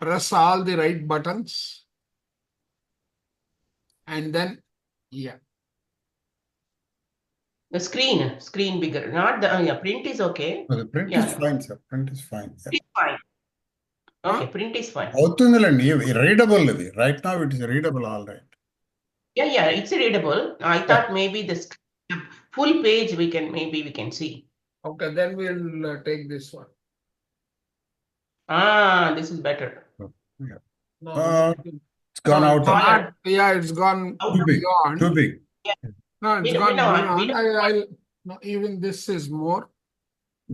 press all the right buttons. And then, yeah. The screen bigger, not the print is okay. The print is fine, sir. Print is fine. Print is fine. Okay, Huh? print is fine. అవుతుందిలేండి readable ఇది. Right now it is readable all right. Yeah, it's readable. I thought maybe the full page we can see. Okay, then we'll take this one. This is better. Yeah. No, It's gone no, out it's of not, yeah, it's gone too big. beyond. Too big. No, it's We gone don't- beyond. No, even this is more.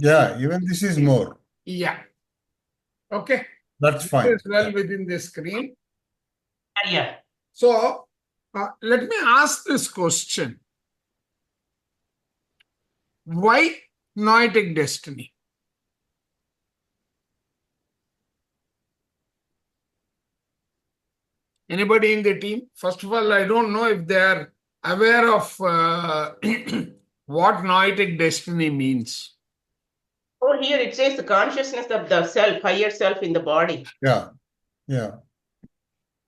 Yeah, even this is more. Yeah. Okay. That's This fine. is well within the screen. Yeah. So, let me ask this question. Why noetic destiny? Anybody in the team? First of all, I don't know if they are aware of what noetic destiny means. Oh, here it says the consciousness of the self, higher self in the body. Yeah. Yeah.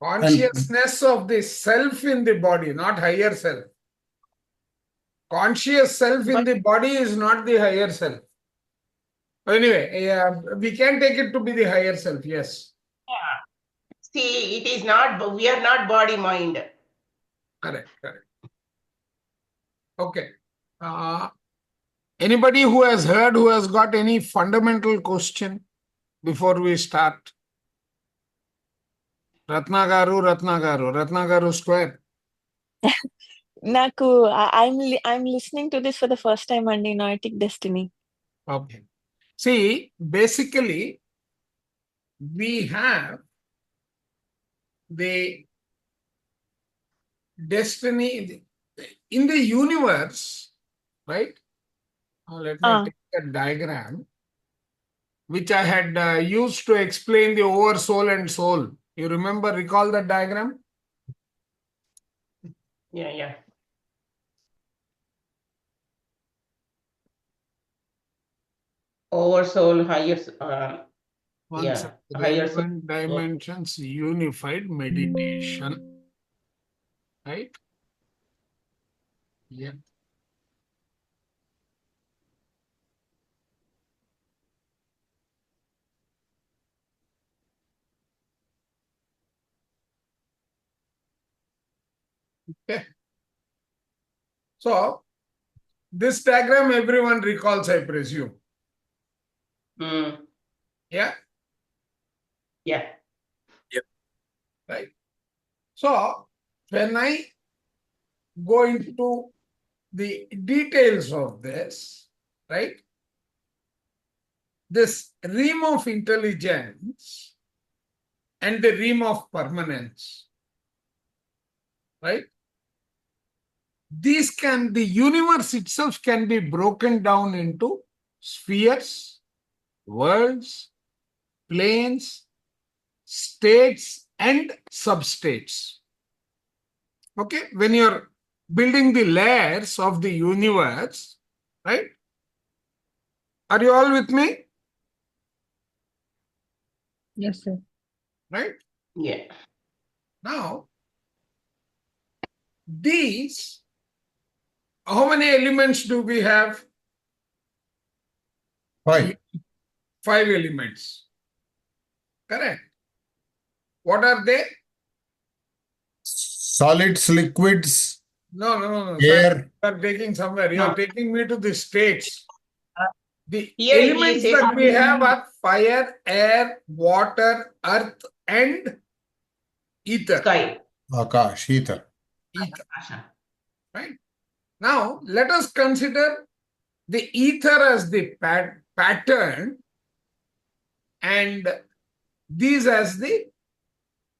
Consciousness of the self in the body, not higher self. Conscious self in the body is not the higher self. Anyway, we can take it to be the higher self, yes. Yeah. See, it is not, we are not body mind. Correct. Okay. Anybody who has heard, who has got any fundamental question before we start? Ratnagaru square. Naku, I'm listening to this for the first time, Andi, Noetic Destiny. Okay. See, basically, we have the destiny in the universe, right? Let me take a diagram which I had used to explain the oversoul and soul. You recall that diagram? Yeah. Oversoul, higher, relevant dimensions, unified meditation. Right? Yeah. Okay. So, this diagram everyone recalls, I presume. Yeah? Yeah. Yep. Right. So, when I go into the details of this, right? This realm of intelligence and the realm of permanence, right? The universe itself can be broken down into spheres, worlds, planes, states, and substates. Okay, when you're building the layers of the universe, right? Are you all with me? Yes, sir. Right? Yeah. Now, these, how many elements do we have? 5. 5 elements. Correct. What are they? Solids, liquids. No. Air. You are taking somewhere. You are taking me to the states. The Here elements that we have are fire, air, water, earth, and ether. Sky. Akash, ether. Right? Now, let us consider the ether as the pattern and these as the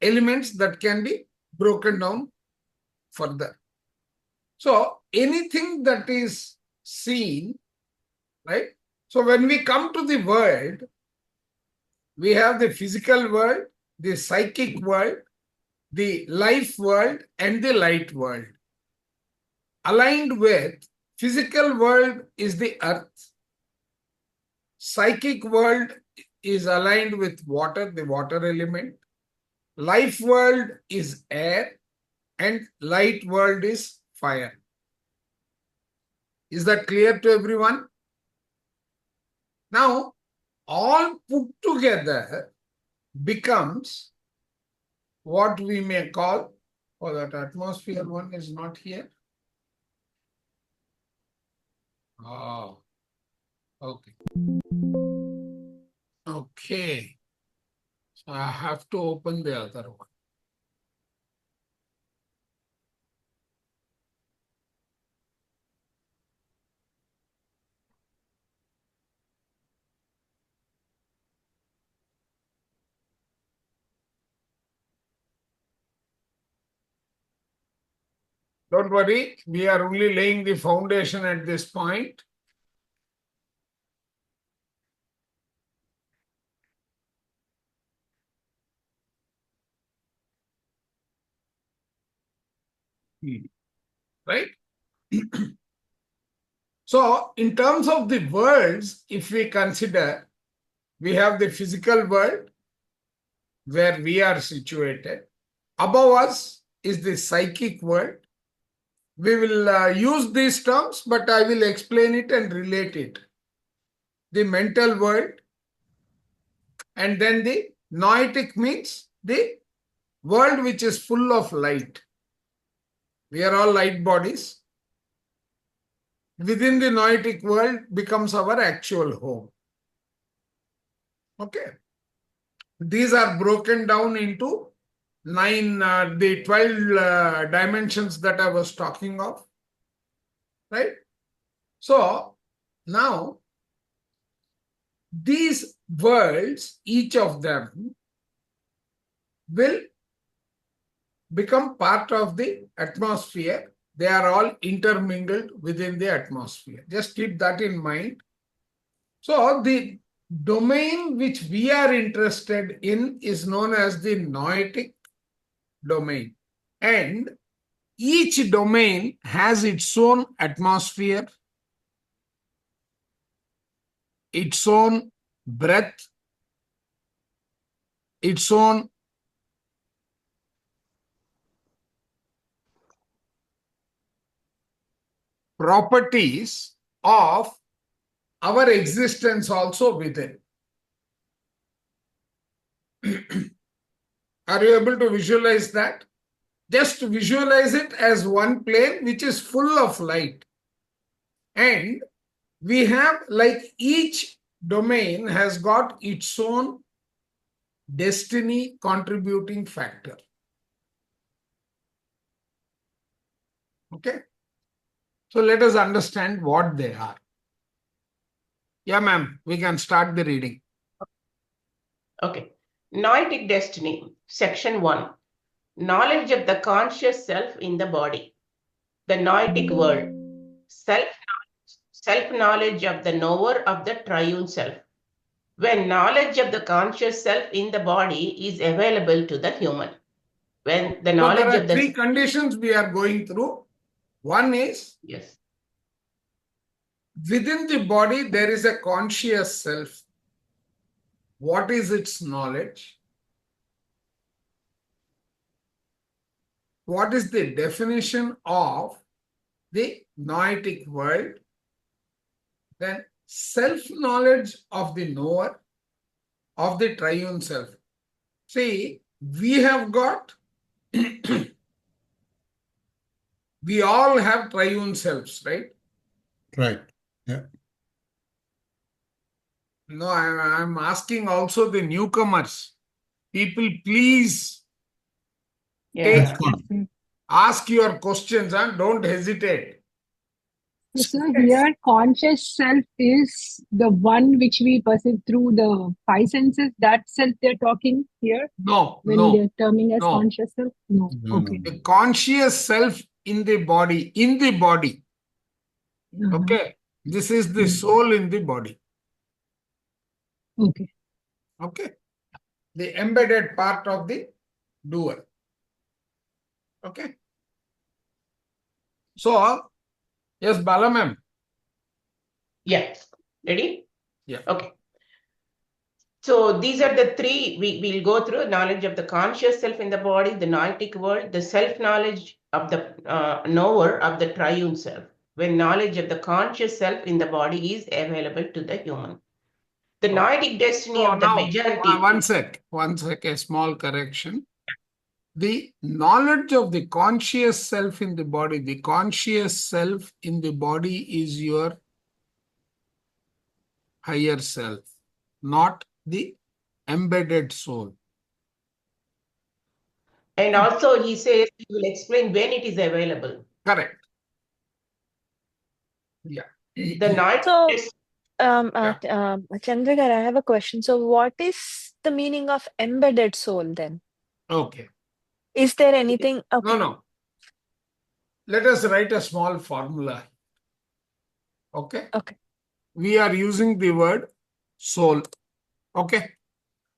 elements that can be broken down further. So, anything that is seen, right? So, when we come to the world, we have the physical world, the psychic world, the life world, and the light world. Aligned with physical world is the earth. Psychic world is aligned with water, the water element. Life world is air, and light world is fire. Is that clear to everyone? Now, all put together becomes what we may call, oh, that atmosphere one is not here. Oh, okay. Okay. So I have to open the other one. Don't worry, we are only laying the foundation at this point. Right? So, in terms of the worlds, if we consider, we have the physical world where we are situated. Above us is the psychic world. We will use these terms, but I will explain it and relate it. The mental world, and then the noetic means the world which is full of light. We are all light bodies. Within the noetic world becomes our actual home. Okay. These are broken down into the 12 dimensions that I was talking of. Right? So, now, these worlds, each of them, will become part of the atmosphere. They are all intermingled within the atmosphere. Just keep that in mind. So, the domain which we are interested in is known as the noetic domain. And each domain has its own atmosphere, its own breath, its own properties of our existence also within. Are you able to visualize that? Just visualize it as one plane which is full of light. And we have, like, each domain has got its own destiny contributing factor. Okay? So let us understand what they are. Yeah, ma'am, we can start the reading. Okay. Noetic destiny, section 1. Knowledge of the conscious self in the body. The noetic world. Self-knowledge of the knower of the triune self. When knowledge of the conscious self in the body is available to the human. When the So knowledge there are of the... three conditions we are going through. One is, Yes. within the body, there is a conscious self. What is its knowledge? What is the definition of the noetic world? Then self-knowledge of the knower of the triune self. See, we have got, we all have triune selves, right? Right. Yeah. No, I'm asking also the newcomers. People, please Yes. Respond. ask your questions and don't hesitate. So here, conscious self is the one which we perceive through the five senses. That self they're talking here No, when no, they're terming as no. conscious self. No. No, Okay. The conscious self in the body, Uh-huh. okay? This is the soul in the body, Okay. okay? The embedded part of the doer, okay? So, yes, Bala ma'am. Yes. Ready? Yeah. Okay. So these are the three we'll go through: knowledge of the conscious self in the body, the noetic world, the self-knowledge of the knower of the triune self. When knowledge of the conscious self in the body is available to the human. The noetic destiny So of the now, majority. one sec, a small correction. The knowledge of the conscious self in the body, the conscious self in the body is your higher self, not the embedded soul. And also he says he will explain when it is available. Correct. Yeah. The noetic So, destiny. Chandrakar, I have a question. So, what is the meaning of embedded soul then? Okay. Is there anything? Okay. No. Let us write a small formula. Okay. Okay. We are using the word soul. Okay.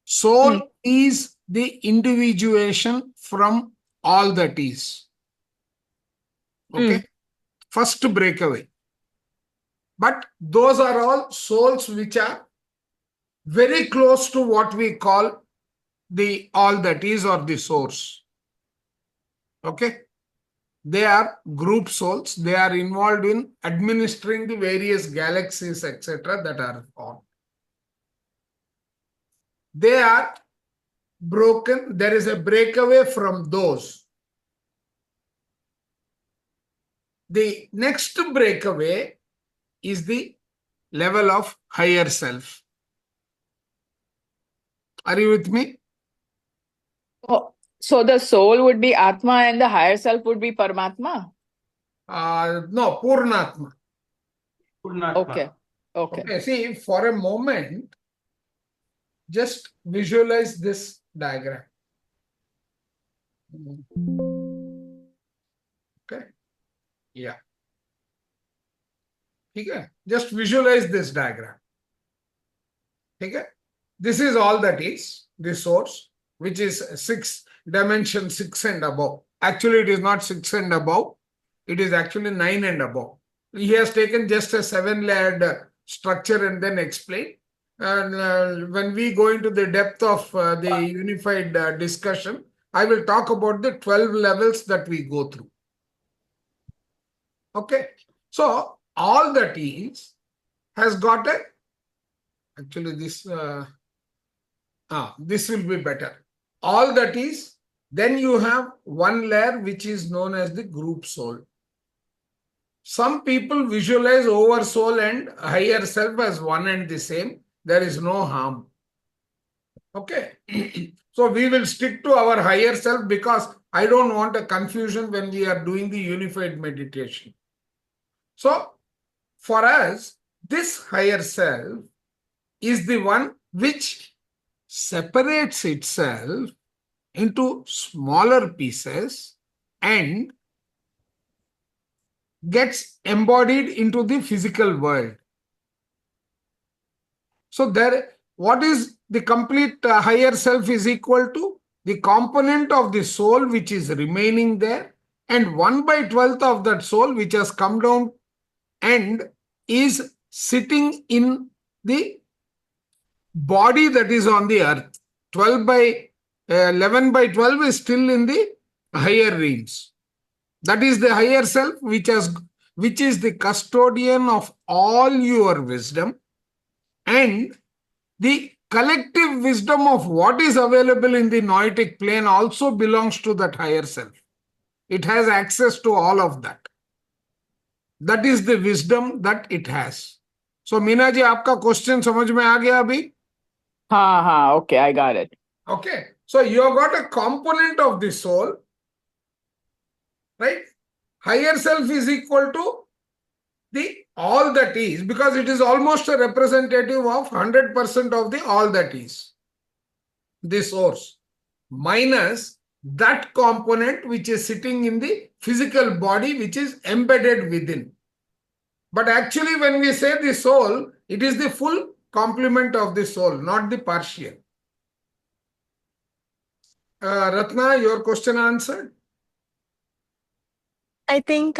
Soul is the individuation from all that is. Okay. First breakaway. But those are all souls which are very close to what we call the all that is or the source. Okay. They are group souls. They are involved in administering the various galaxies, etc. that are on. They are broken. There is a breakaway from those. The next breakaway is the level of higher self. Are you with me? Oh, so the soul would be Atma and the higher self would be Paramatma? No, Purnatma. Okay. Okay, see, for a moment, just visualize this diagram. Okay. Yeah. Okay. Just visualize this diagram. Okay. This is all that is the source, which is 6 dimension 6 and above. Actually, it is not 6 and above. It is actually 9 and above. He has taken just a 7-layered structure and then explained. And when we go into the depth of the unified discussion, I will talk about the 12 levels that we go through. Okay. So all that is has got a, actually this will be better. All that is, then you have one layer which is known as the group soul. Some people visualize oversoul and higher self as one and the same. There is no harm. Okay. So we will stick to our higher self because I don't want a confusion when we are doing the unified meditation. So for us, this higher self is the one which separates itself into smaller pieces and gets embodied into the physical world. So there, what is the complete higher self is equal to the component of the soul which is remaining there and 1/12 of that soul which has come down and is sitting in the body that is on the earth. 11/12 is still in the higher realms. That is the higher self which is the custodian of all your wisdom, and the collective wisdom of what is available in the noetic plane also belongs to that higher self. It has access to all of that. That is the wisdom that it has. So Meena ji, आपका question समझ में आ गया अभी? हाँ, okay, I got it. Okay, so you have got a component of the soul, right? Higher self is equal to the all that is, because it is almost a representative of 100% of the all that is, the source, minus that component which is sitting in the physical body which is embedded within. But actually when we say the soul, it is the full complement of the soul, not the partial. Ratna, your question answered? I think,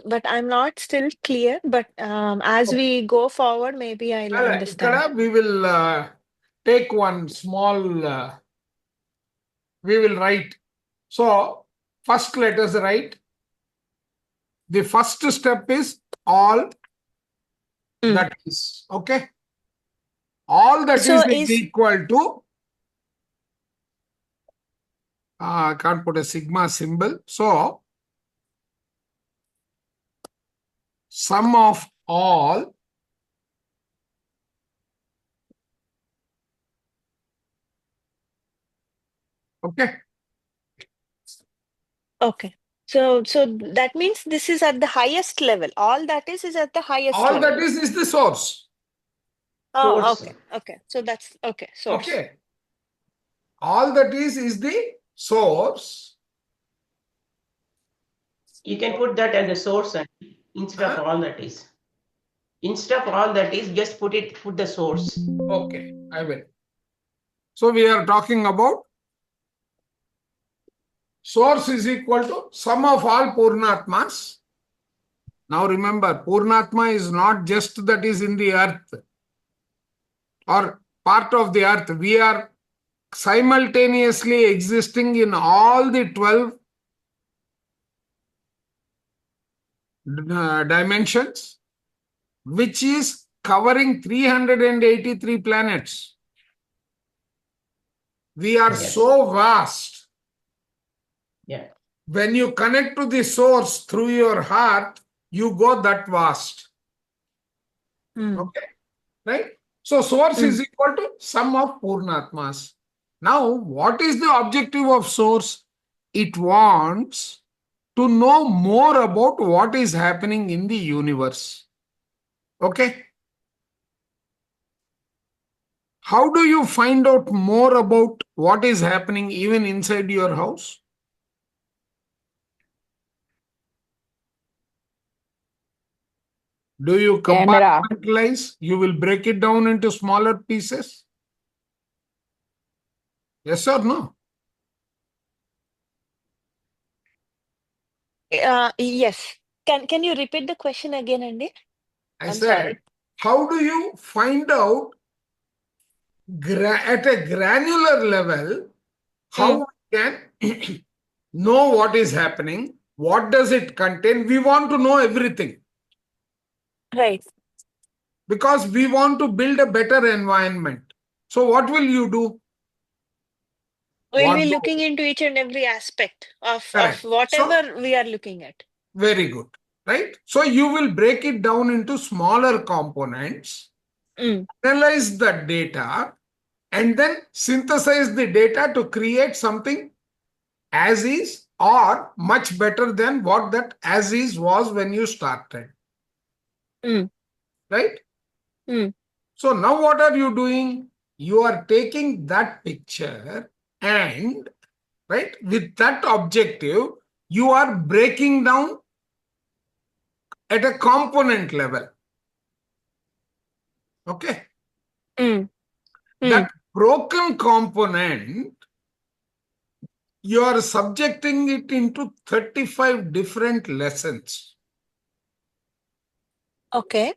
but I'm not still clear. But as we go forward, maybe I'll understand. We will take one small, we will write. So, first let us write. The first step is all Mm. that is. Okay. All that So is equal to, I can't put a sigma symbol. So, sum of all okay. okay. So that means this is at the highest level. All that is at the highest All level. that is the source. Oh, Source. okay. Okay. So that's okay. Source. Okay. All that is the source. You can put that as a source instead of all that is. Instead of all that is, just put the source. Okay, I will. So we are talking about source is equal to sum of all Purnatmas. Now remember, Purnatma is not just that is in the earth or part of the earth. We are simultaneously existing in all the 12 dimensions, which is covering 383 planets. We are Yes. so vast. Yeah. When you connect to the source through your heart, you go that vast. Mm. Okay, right? So source is equal to sum of Purnatmas. Now, what is the objective of source? It wants to know more about what is happening in the universe. Okay? How do you find out more about what is happening even inside your house? Do you Camera. compartmentalize? You will break it down into smaller pieces? Yes or no? Yes. Can you repeat the question again, Andy? I I'm said, sorry. how do you find out at a granular level how we can know what is happening? What does it contain? We want to know everything Right. because we want to build a better environment. So, what will you do? We'll What be do- looking into each and every aspect of Correct. whatever we are looking at. Very good, right? So, you will break it down into smaller components, analyze the data, and then synthesize the data to create something as is or much better than what that as is was when you started. Right? So now what are you doing? You are taking that picture and, right, with that objective, you are breaking down at a component level. Okay? That broken component, you are subjecting it into 35 different lessons. Okay.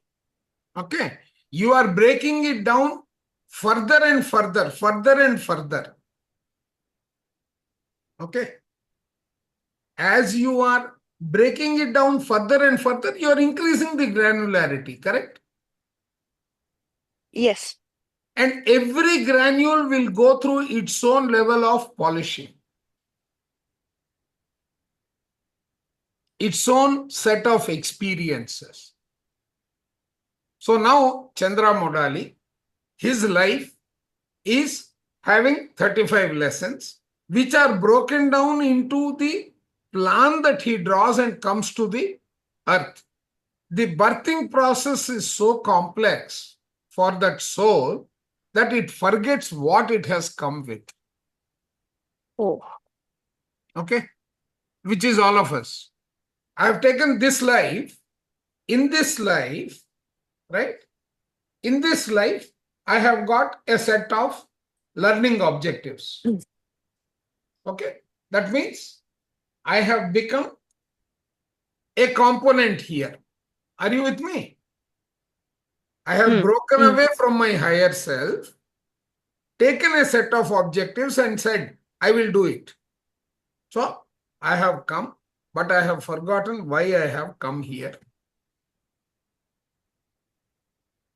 Okay? You are breaking it down further and further, further and further. Okay? As you are breaking it down further and further, you are increasing the granularity, correct? Yes. And every granule will go through its own level of polishing, its own set of experiences. So now Chandra Modali, his life is having 35 lessons, which are broken down into the plan that he draws and comes to the earth. The birthing process is so complex for that soul that it forgets what it has come with. Oh. Okay? Which is all of us. I have taken this life. In this life, right? In this life, I have got a set of learning objectives. Okay? That means I have become a component here. Are you with me? I have broken away from my higher self taken a set of objectives and said, I will do it. So I have come, but I have forgotten why I have come here.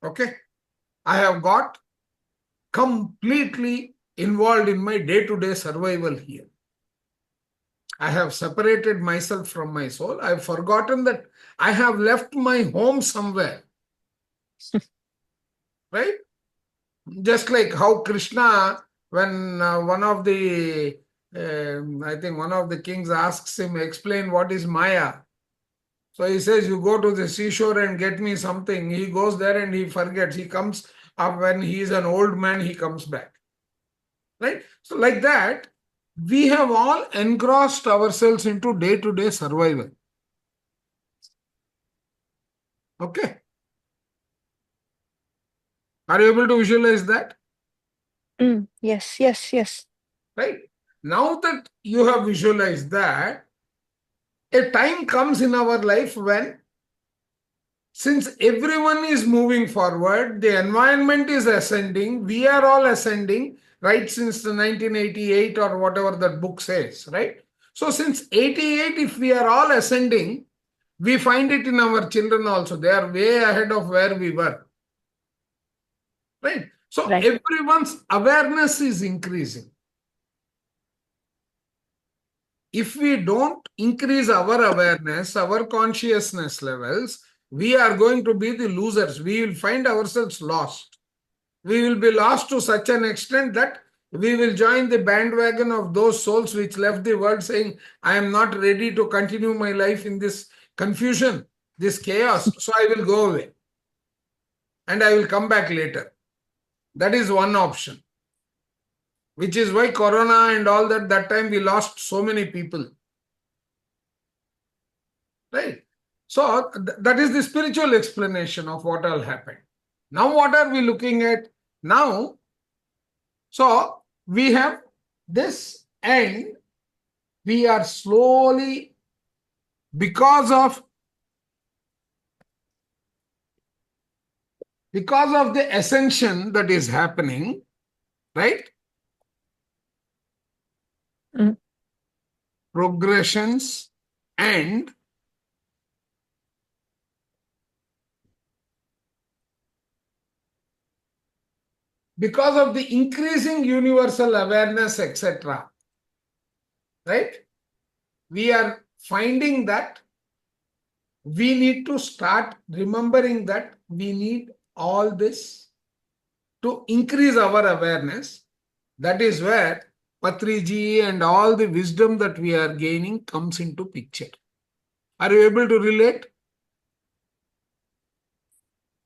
Okay. I have got completely involved in my day-to-day survival here. I have separated myself from my soul. I have forgotten that I have left my home somewhere. Right? Just like how Krishna, when one of the, I think one of the kings asks him, explain what is Maya. So he says, you go to the seashore and get me something. He goes there and he forgets. He comes up when he is an old man, he comes back. Right? So like that, we have all engrossed ourselves into day-to-day survival. Okay. Are you able to visualize that? Yes, yes, yes. Right? Now that you have visualized that, a time comes in our life when, since everyone is moving forward, the environment is ascending, we are all ascending, right, since the 1988 or whatever that book says, right? So since 88, if we are all ascending, we find it in our children also. They are way ahead of where we were. Right? So Right. everyone's awareness is increasing. If we don't increase our awareness, our consciousness levels, we are going to be the losers. We will find ourselves lost. We will be lost to such an extent that we will join the bandwagon of those souls which left the world saying, I am not ready to continue my life in this confusion, this chaos, so I will go away. And I will come back later. That is one option. Which is why Corona and all that time we lost so many people. Right? So that is the spiritual explanation of what all happened. Now what are we looking at? Now, so we have this and we are slowly, because of the ascension that is happening, right? Progressions and because of the increasing universal awareness, etc., right? We are finding that we need to start remembering that we need all this to increase our awareness. That is where Patriji and all the wisdom that we are gaining comes into picture. Are you able to relate?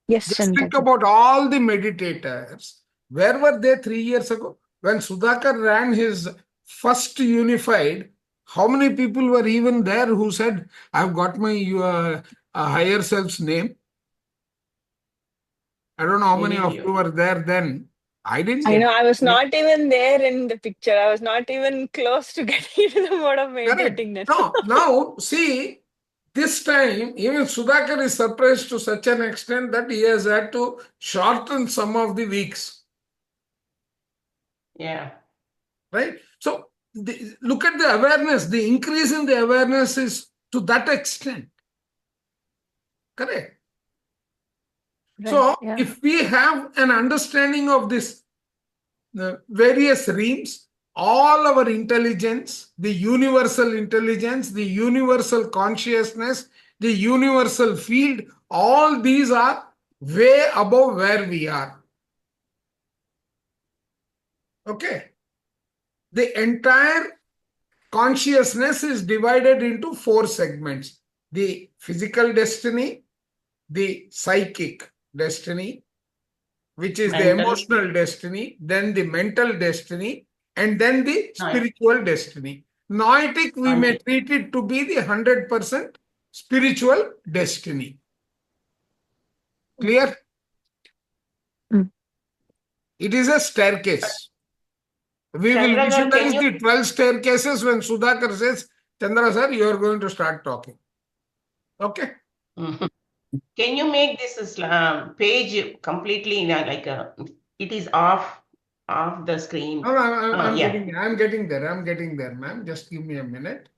Yes, Just think Chandra. about all the meditators. Where were they 3 years ago? When Sudhakar ran his first unified, how many people were even there who said, I've got my higher self's name? I don't know how many of you were there then. I didn't I get know, it. I was not even there in the picture. I was not even close to getting into the mode of Correct. meditating then. No, now see, this time even Sudhakar is surprised to such an extent that he has had to shorten some of the weeks. Yeah. Right? So look at the awareness. The increase in the awareness is to that extent. Correct. Right, So yeah. if we have an understanding of this various realms, all our intelligence, the universal consciousness, the universal field, all these are way above where we are. Okay. The entire consciousness is divided into 4 segments. The physical destiny, the psychic destiny, which is the Mental. emotional destiny, then the mental destiny, and then the spiritual destiny. Noetic, we may treat it to be the 100% spiritual destiny. Clear? It is a staircase. We will Chandra, visualize the 12 staircases when Sudhakar says, Chandra sir, you are going to start talking. Okay? Can you make this page completely like it is off off the screen. No, I'm Yeah. getting there, ma'am. Just give me a minute.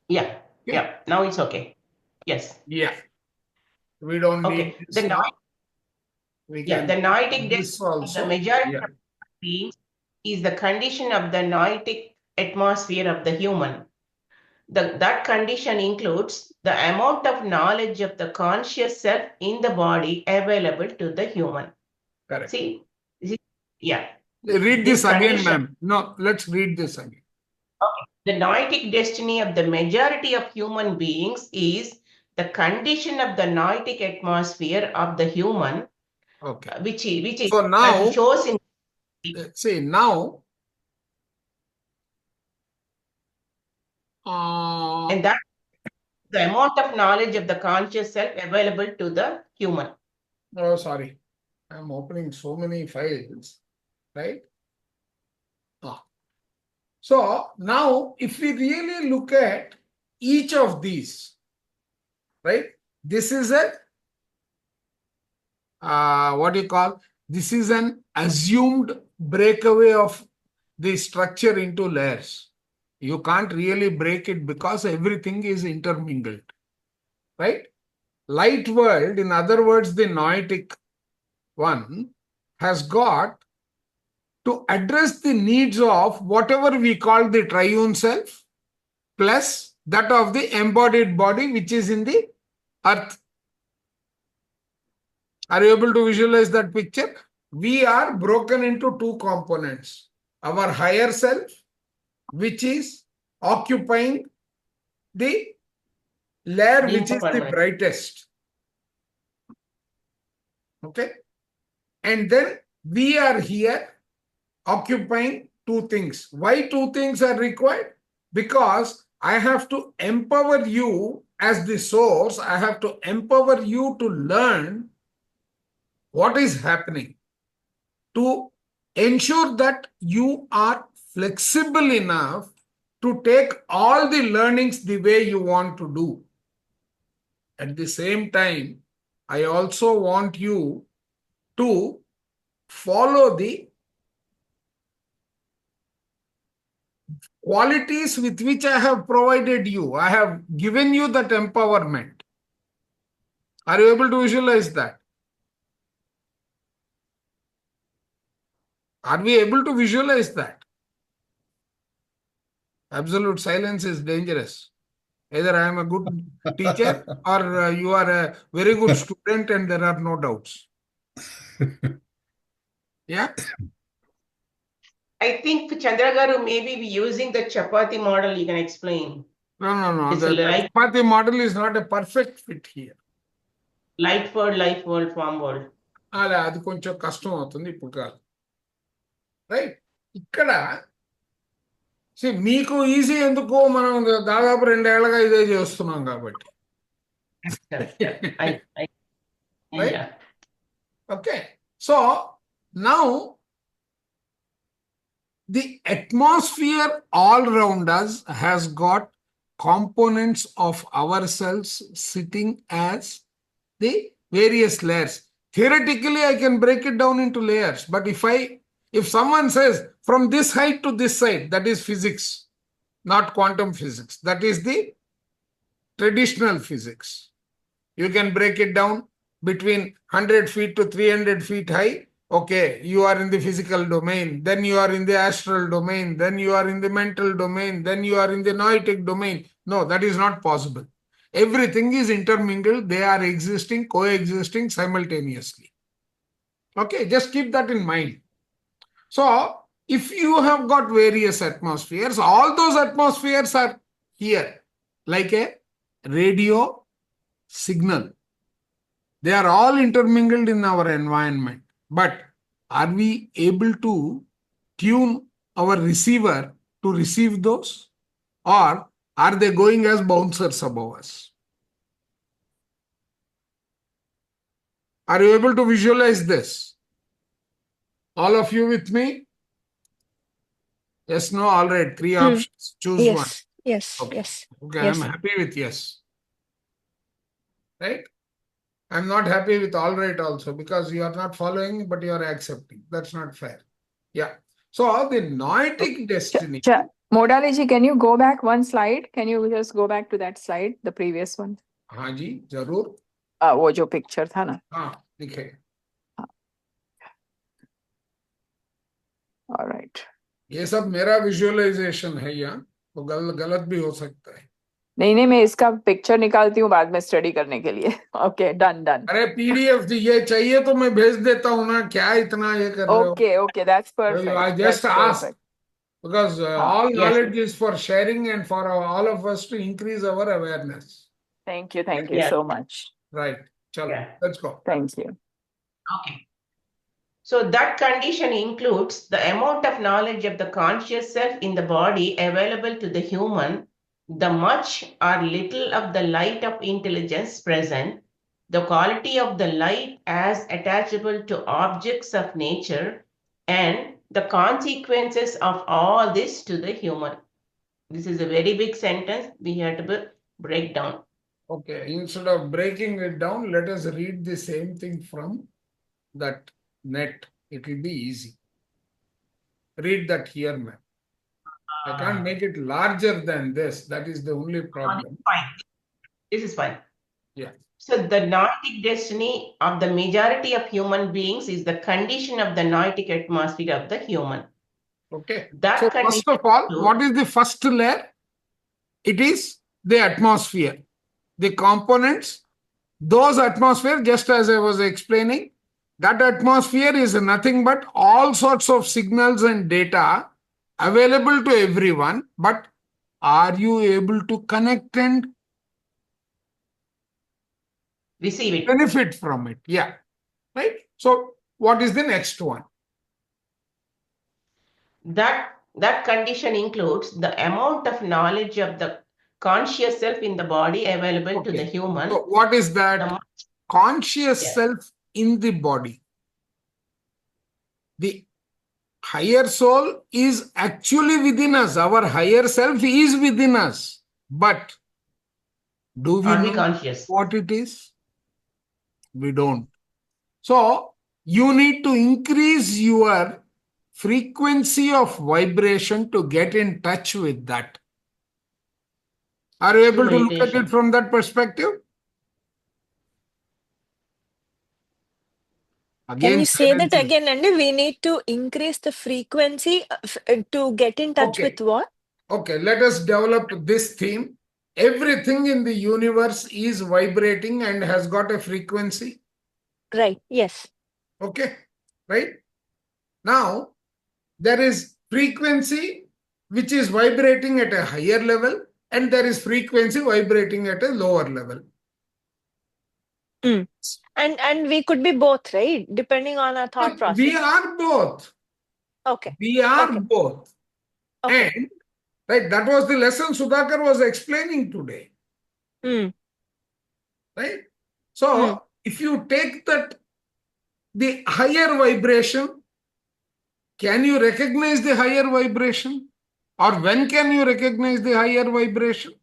Yeah. Okay. Yeah. Now it's okay. Yes. Yeah. We don't Okay. need The this now. noetic, We yeah, can the noetic this destiny of the also. majority Yeah. of beings is the condition of the noetic atmosphere of the human. That condition includes the amount of knowledge of the conscious self in the body available to the human. Correct. See, yeah. Read This this again, condition- ma'am. No, let's read this again. The noetic destiny of the majority of human beings is the condition of the noetic atmosphere of the human, Okay. which is So now, as shows in see now, and that the amount of knowledge of the conscious self available to the human. oh, sorry. I'm opening so many files, right? So now, if we really look at each of these, right? This is a what do you call? This is an assumed breakaway of the structure into layers. You can't really break it because everything is intermingled, right? Light world, in other words, the noetic one, has got to address the needs of whatever we call the triune self plus that of the embodied body which is in the earth. Are you able to visualize that picture? We are broken into two components. Our higher self, which is occupying the layer which is the brightest. Okay. And then we are here occupying two things. Why two things are required? Because I have to empower you as the source. I have to empower you to learn what is happening, to ensure that you are flexible enough to take all the learnings the way you want to do. At the same time, I also want you to follow the qualities with which I have provided you. I have given you that empowerment. Are you able to visualize that? Are we able to visualize that? Absolute silence is dangerous. Either I am a good teacher or you are a very good student and there are no doubts. Yeah? I think Chandragaru maybe be using the chapati model. You can explain. No. It's The like chapati model is not a perfect fit here. light world, form world. అది కొంచెం కష్టం అవుతుంది ఇప్పుడు కాదు. Right? ఇక్కడ మీకు easy ఎందుకు, మనం దాదాపు 2 ఏళ్లుగా ఇదే చేస్తున్నాం కాబట్టి. Right? Yeah. Okay. So now the atmosphere all around us has got components of ourselves sitting as the various layers. Theoretically, I can break it down into layers, but if someone says from this height to this side, that is physics, not quantum physics. That is the traditional physics. You can break it down between 100 feet to 300 feet high. Okay, you are in the physical domain, then you are in the astral domain, then you are in the mental domain, then you are in the noetic domain. No, that is not possible. Everything is intermingled. They are existing, coexisting simultaneously. Okay, just keep that in mind. So, if you have got various atmospheres, all those atmospheres are here, like a radio signal. They are all intermingled in our environment. But are we able to tune our receiver to receive those? Or are they going as bouncers above us? Are you able to visualize this? All of you with me? Yes, no, all right. 3 options. Choose one. Yes. Okay. Yes. Okay, Yes. I'm happy with yes. Right? I'm not happy with all right also because you are not following, but you are accepting. That's not fair. Yeah. So the noetic destiny. Modaliji, can you go back one slide? Can you just go back to that slide, the previous one? हाँ जी, जरूर. वो जो picture था ना. हाँ, दिखे. All right. ये सब मेरा विजुअलाइजेशन है यहाँ, तो गलत भी हो सकता है. नहीं मैं इसका पिक्चर निकालती हूँ बाद में स्टडी करने के लिए. Okay done. अरे पीडीएफ ये चाहिए तो मैं भेज देता हूँ ना, क्या इतना ये कर रहे हो? Okay that's perfect. I just asked because all yes. knowledge is for sharing and for all of us to increase our awareness. Thank you Yeah. so much. Right. Chalo, Yeah. let's go. Thank you. Okay. So that condition includes the amount of knowledge of the conscious self in the body available to the human, the much or little of the light of intelligence present, the quality of the light as attachable to objects of nature, and the consequences of all this to the human. This is a very big sentence. We have to break down. Okay, instead of breaking it down, let us read the same thing from that net. It will be easy. Read that here, ma'am. I can't make it larger than this. That is the only problem. Fine. This is fine. Yeah. So the noetic destiny of the majority of human beings is the condition of the noetic atmosphere of the human. Okay. That So first of all, what is the first layer? It is the atmosphere. The components, those atmosphere, just as I was explaining, that atmosphere is nothing but all sorts of signals and data available to everyone. But are you able to connect and receive it. benefit from it? Yeah. Right. So what is the next one? That condition includes the amount of knowledge of the conscious self in the body available to the human. So what is that? Conscious Yeah. self in the body. The higher soul is actually within us. Our higher self is within us. But do we Are we know conscious? what it is? We don't. So you need to increase your frequency of vibration to get in touch with that. Are you able to look at Meditation. it from that perspective? Again, Can you say that silence is- again, Andy? We need to increase the frequency to get in touch Okay. with what? Okay, let us develop this theme. Everything in the universe is vibrating and has got a frequency. Right. Yes. Okay, right? Now, there is frequency which is vibrating at a higher level, and there is frequency vibrating at a lower level. And we could be both, right? Depending on our thought process. We are both. Okay. We are Okay. both. Okay. And right, that was the lesson Sudhakar was explaining today. Right? So, if you take that, the higher vibration, can you recognize the higher vibration? Or when can you recognize the higher vibration?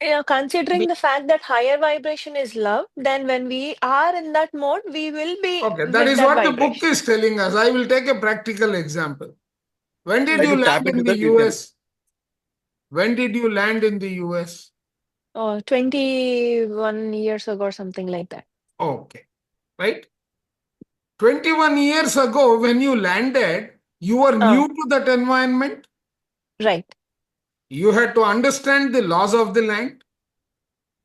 Yeah, considering the fact that higher vibration is love, then when we are in that mode, we will be. Okay, with that is what the vibration. book is telling us. I will take a practical example. When did Like you to tap land into in the that, you can- US? When did you land in the US? 21 years ago or something like that. Okay, right? 21 years ago, when you landed, you were new to that environment. Right. You had to understand the laws of the land.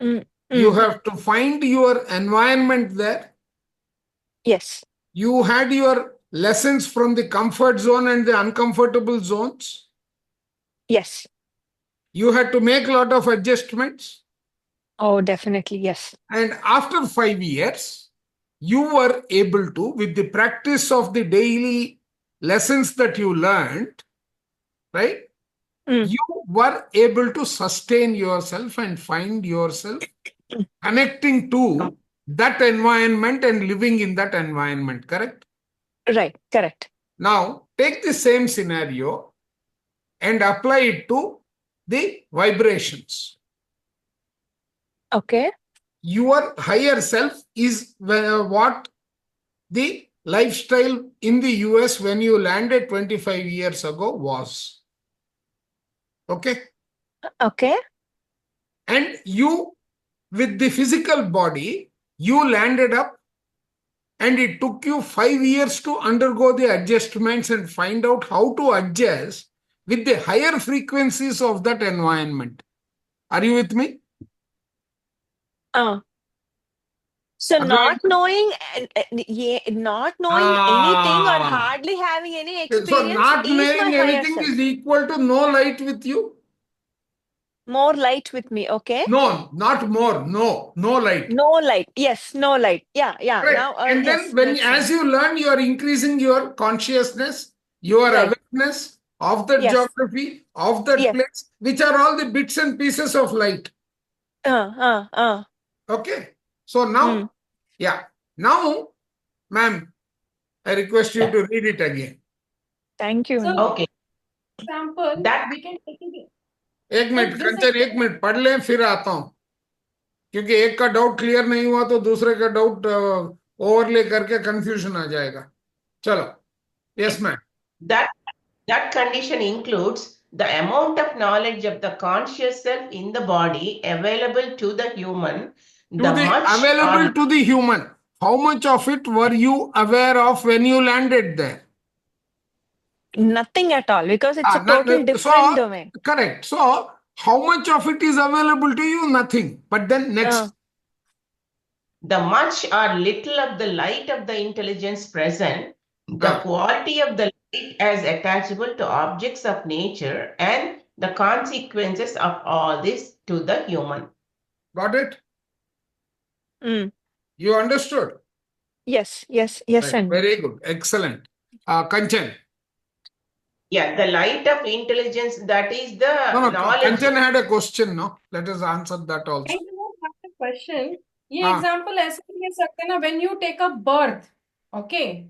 You have to find your environment there. Yes. You had your lessons from the comfort zone and the uncomfortable zones. Yes. You had to make a lot of adjustments. Oh, definitely. Yes. And after 5 years, you were able to, with the practice of the daily lessons that you learned, right? You were able to sustain yourself and find yourself connecting to that environment and living in that environment, correct? Right. Correct. Now, take the same scenario and apply it to the vibrations. Okay. Your higher self is what the lifestyle in the US when you landed 25 years ago was. Okay? Okay. And you, with the physical body, you landed up and it took you 5 years to undergo the adjustments and find out how to adjust with the higher frequencies of that environment. Are you with me? So Otherwise- not knowing, not knowing anything or Ah. hardly having any So experience not is my knowing higher anything self. is equal to no light with you? More light with me, okay? No, not more. No, no light. No light. Yes, no light. Yeah. Right. Now, And yes, then when makes as sense. you learn, you are increasing your consciousness, your Right. awareness of that Yes. geography, of that Yes. place, which are all the bits and pieces of light. Okay. So now, yeah. Now, ma'am, I request you Yeah. to read it again. Thank you. So, Okay. example, That- we can take it. एक minute this कंचन, एक minute पढ़ लें फिर आता हूं, क्योंकि एक का डाउट क्लियर नहीं हुआ तो दूसरे का डाउट ओवरले करके कंफ्यूजन आ जाएगा. चलो. Yes ma'am. That condition includes the amount of knowledge of the conscious self in the body available to the human, Available to the human. How much of it were you aware of when you landed there? Nothing at all, because it's a total different domain. Correct. So, how much of it is available to you? Nothing. But then next. the much or little of the light of the intelligence present, the quality of the light as attachable to objects of nature, and the consequences of all this to the human. Got it? You understood? Yes. Right. And Very good. Excellent. Kanchan. Yeah, the light of intelligence, that is the No, knowledge. Kanchan had a question, no? Let us answer that also. I do have a question. ये हाँ. Example ऐसे भी ले सकते हैं ना, when you take a birth, okay,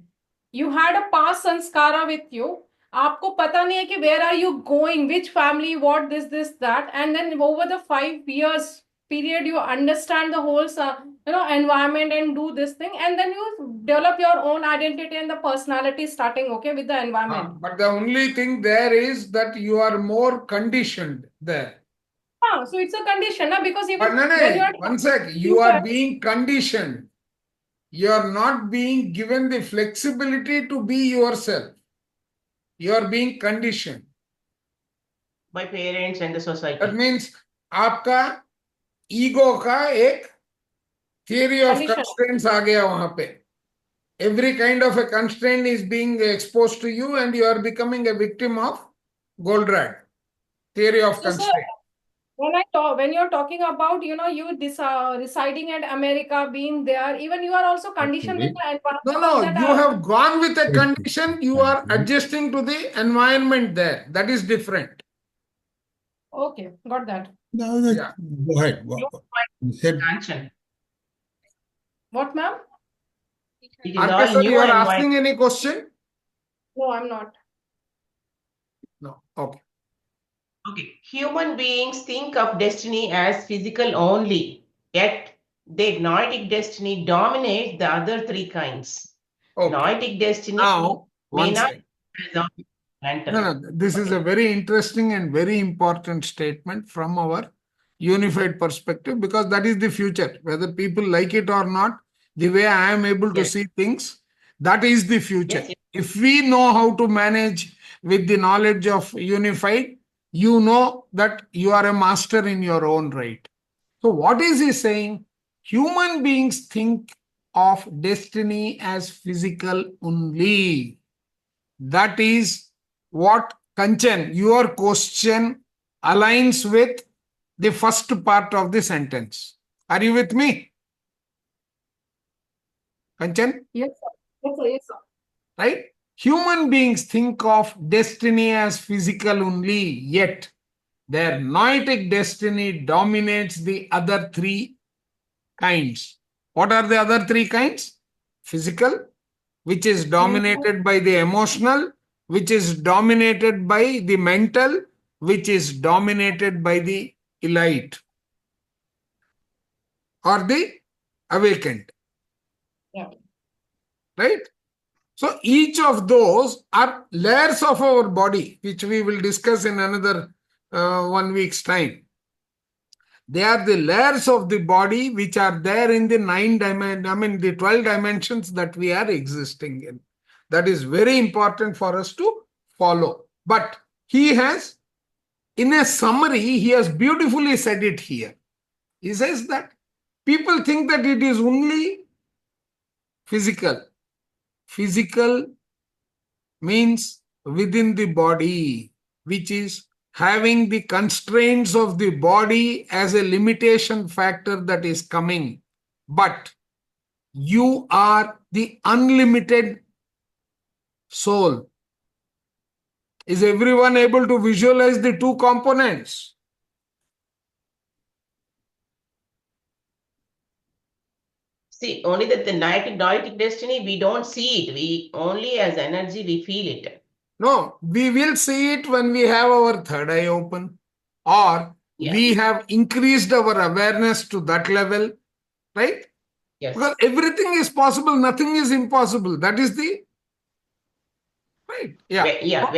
you had a past sanskara with you, आपको पता नहीं है कि where are you going, which family, what this that, and then over the 5 years period you understand the whole environment and do this thing, and then you develop your own identity and the personality starting, okay, with the environment. But the only thing there is that you are more conditioned there. So it's a condition, na? Because even But when you are one sec, you are being conditioned. You are not being given the flexibility to be yourself. You are being conditioned. By parents and the society. That means आपका ego का एक theory of Condition. constraints आ गया वहां पे. Every kind of a constraint is being exposed to you and you are becoming a victim of Goldratt. Theory of So, constraint. when you're talking about, you residing in America, being there, even you are also conditioned with the environment. No, that you have gone with a Okay. condition, you are adjusting to the environment there. That is different. Okay, got that. No, Yeah. Go ahead. You said Expansion. What, ma'am? It is RK all sir, new you are environment. asking any question? No, I'm not. No. Okay. Okay. Human beings think of destiny as physical only, yet the noetic destiny dominates the other three kinds. Okay. Noetic destiny Now, may one not second. resolve mental. No, this is a very interesting and very important statement from our unified perspective, because that is the future. Whether people like it or not, the way I am able to Yes. see things, that is the future. Yes. If we know how to manage with the knowledge of unified, you know that you are a master in your own right. So what is he saying? Human beings think of destiny as physical only. That is what, Kanchan, your question aligns with the first part of the sentence. Are you with me? Kanchan, Yes, sir. Yes, sir. Yes, sir. right? Human beings think of destiny as physical only, yet their noetic destiny dominates the other three kinds. What are the other three kinds? Physical, which is dominated by the emotional, which is dominated by the mental, which is dominated by the elite or the awakened. Yeah. Right? So each of those are layers of our body, which we will discuss in another 1 week's time. They are the layers of the body which are there in the the 12 dimensions that we are existing in. That is very important for us to follow. But he has, in a summary, he has beautifully said it here. He says that people think that it is only physical. Physical means within the body, which is having the constraints of the body as a limitation factor that is coming. But you are the unlimited soul. Is everyone able to visualize the two components? See, only that the noetic destiny, we don't see it. We only as energy, we feel it. No, we will see it when we have our third eye open, or Yeah. we have increased our awareness to that level, right? Yes. Because everything is possible, nothing is impossible. That is the right. Yeah. Yeah.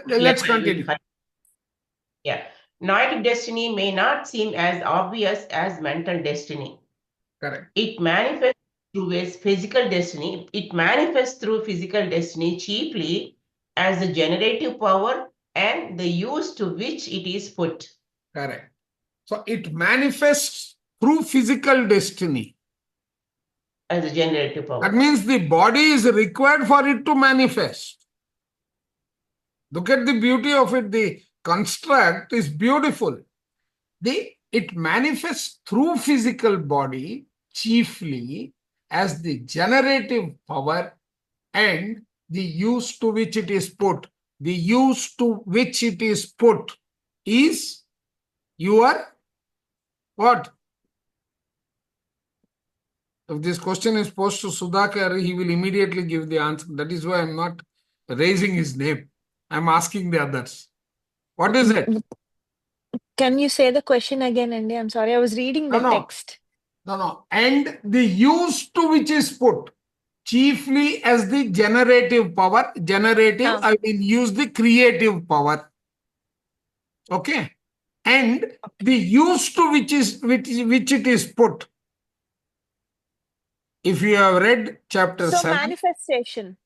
Let's continue. Yeah. Noetic destiny may not seem as obvious as mental destiny. Correct. It manifests through its physical destiny. It manifests through physical destiny chiefly as the generative power and the use to which it is put. Correct. So it manifests through physical destiny. As a generative power. That means the body is required for it to manifest. Look at the beauty of it. The construct is beautiful. It manifests through physical body chiefly as the generative power and the use to which it is put. The use to which it is put is your what? If this question is posed to Sudhakar, he will immediately give the answer. That is why I'm not raising his name. I'm asking the others. What is it? Can you say the question again, Andy? I'm sorry, I was reading the No. text. No. And the use to which is put, chiefly as the generative power. Generative, I will use the creative power. Okay. And the use to which it is put. If you have read chapter 7. Manifestation.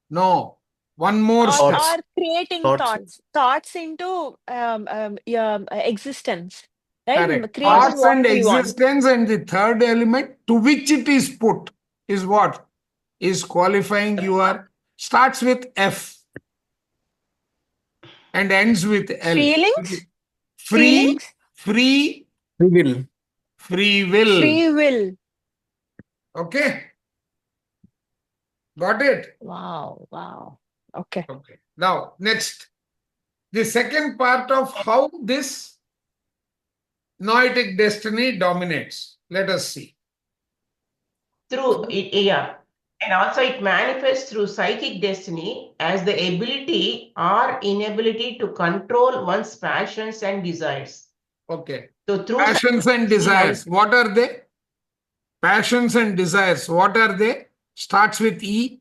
No. One more step. Or creating thoughts into existence. Right? Correct. Thoughts and existence, and the third element to which it is put is what? Is qualifying your, starts with F and ends with L. Feelings? Free will. Free will. Okay. Got it? Wow. Okay. Now, next. The second part of how this noetic destiny dominates. Let us see. Through it, yeah. And also it manifests through psychic destiny as the ability or inability to control one's passions and desires. Okay. So through passions and desires, what are they? Passions and desires, what are they? Starts with E.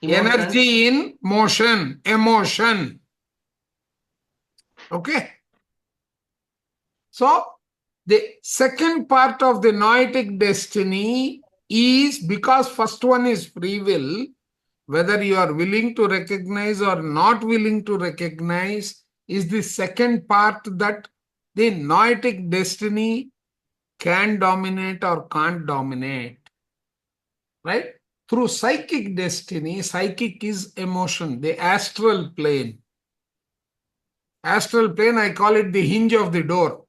Emotions. Energy in motion, emotion. Okay. So, the second part of the noetic destiny is, because first one is free will, whether you are willing to recognize or not willing to recognize, is the second part that the noetic destiny can dominate or can't dominate. Right? Through psychic destiny, psychic is emotion, the astral plane. Astral plane, I call it the hinge of the door.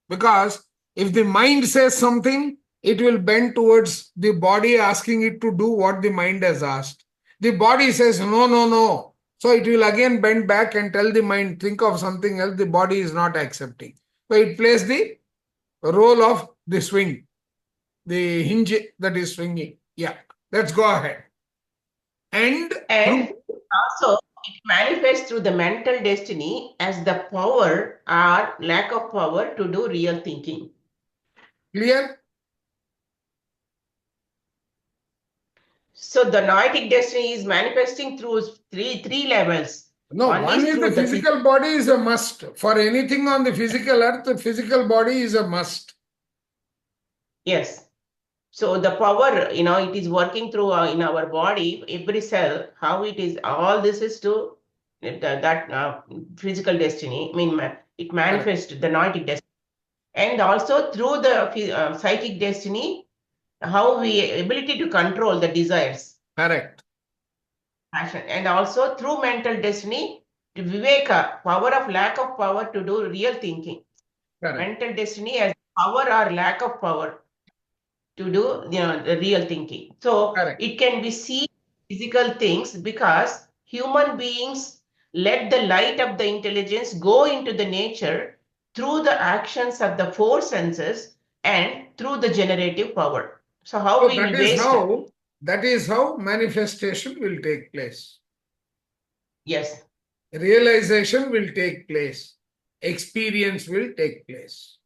Because if the mind says something, it will bend towards the body, asking it to do what the mind has asked. The body says, no. So it will again bend back and tell the mind, think of something else. The body is not accepting. So it plays the role of the swing, the hinge that is swinging. Yeah, let's go ahead. And also it manifests through the mental destiny as the power or lack of power to do real thinking. Clear? So the noetic destiny is manifesting through three levels. No, one is through the physical body is a must. For anything on the physical earth, the physical body is a must. Yes. So the power, it is working through in our body, every cell, how it is, all this is to that physical destiny. I mean, it manifests the noetic destiny. And also through the psychic destiny, how we ability to control the desires. Correct. Passion. And also through mental destiny, to viveka, power of lack of power to do real thinking. Correct. Mental destiny as power or lack of power to do the real thinking. So Correct. it can be seen physical things because human beings let the light of the intelligence go into the nature through the actions of the four senses and through the generative power. So how So we that is how manifestation will take place. Yes. Realization will take place. Experience will take place.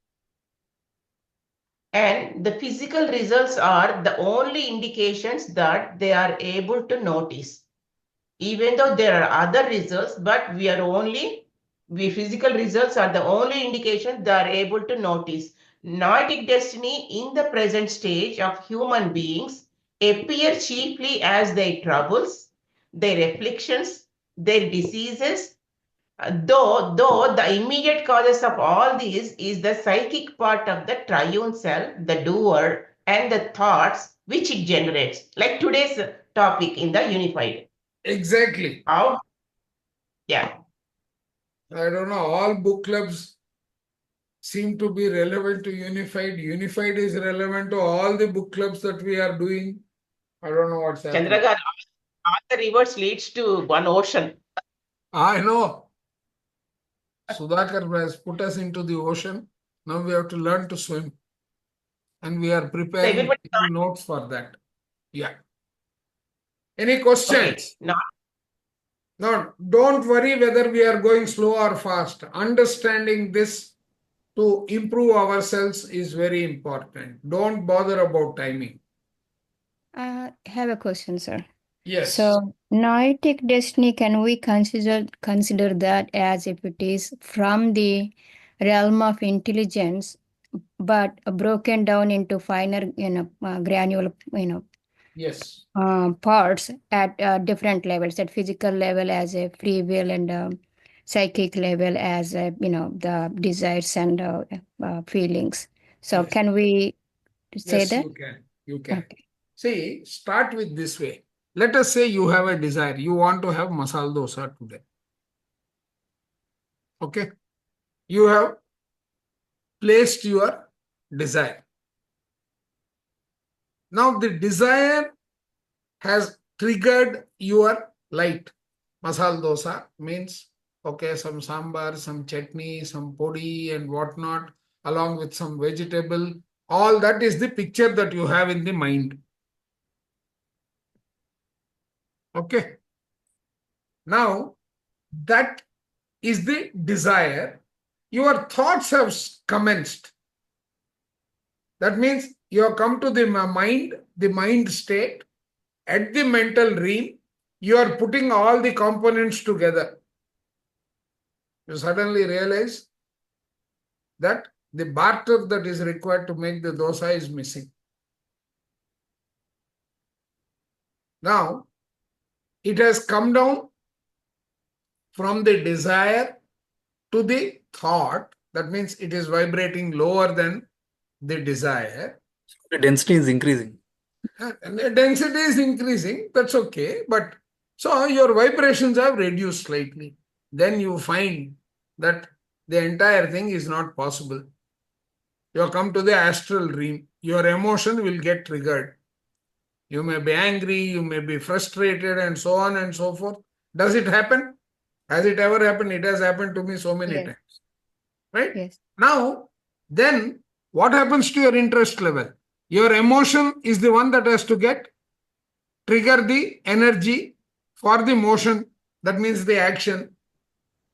And the physical results are the only indications that they are able to notice. Even though there are other results, but physical results are the only indication they are able to notice. Noetic destiny in the present stage of human beings appear chiefly as their troubles, their afflictions, their diseases, though the immediate causes of all these is the psychic part of the triune self, the doer, and the thoughts which it generates, like today's topic in the unified. Exactly. How? Yeah. I don't know, all book clubs seem to be relevant to unified. Unified is relevant to all the book clubs that we are doing. I don't know what's happening. Chandragar, all the rivers leads to one ocean. I know. Sudhakar has put us into the ocean. Now we have to learn to swim. And we are preparing everybody- notes for that. Yeah. Any questions? Okay. No, don't worry whether we are going slow or fast. Understanding this to improve ourselves is very important. Don't bother about timing. I have a question, sir. Yes. So, noetic destiny, can we consider that as if it is from the realm of intelligence, but broken down into finer, granular, Yes. parts at different levels, at physical level as a free will and psychic level as the desires and feelings. So, Yes. can we say Yes, that? you can. You can. Okay. See, start with this way. Let us say you have a desire. You want to have masala dosa today. Okay. You have placed your desire. Now the desire has triggered your light. Masala dosa means, okay, some sambar, some chutney, some podi and whatnot, along with some vegetable. All that is the picture that you have in the mind. Okay. Now, that is the desire. Your thoughts have commenced. That means you have come to the mind state. At the mental realm, you are putting all the components together. You suddenly realize that the batter that is required to make the dosa is missing. Now, it has come down from the desire to the thought. That means it is vibrating lower than the desire. The density is increasing. And the density is increasing, that's okay. But so your vibrations have reduced slightly. Then you find that the entire thing is not possible. You have come to the astral realm. Your emotion will get triggered. You may be angry, you may be frustrated, and so on and so forth. Does it happen? Has it ever happened? It has happened to me so many Yes. times. Right? Yes. Now, then what happens to your interest level? Your emotion is the one that has to trigger the energy for the motion. That means the action.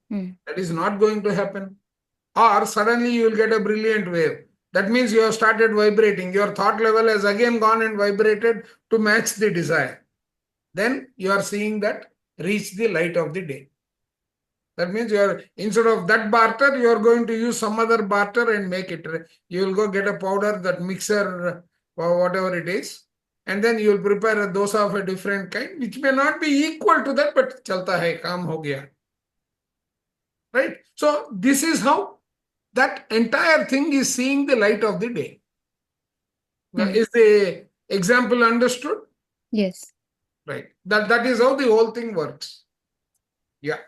That is not going to happen. Or suddenly you will get a brilliant wave. That means you have started vibrating. Your thought level has again gone and vibrated to match the desire. then you are seeing that reach the light of the day. That means instead of that barter, you are going to use some other barter and make it. You will go get a powder, that mixer or whatever it is, and then you will prepare a dosa of a different kind, which may not be equal to that, but chalta hai, kaam ho gaya. Right? So this is how that entire thing is seeing the light of the day. Now, is the example understood? Yes. Right. That is how the whole thing works. Yeah.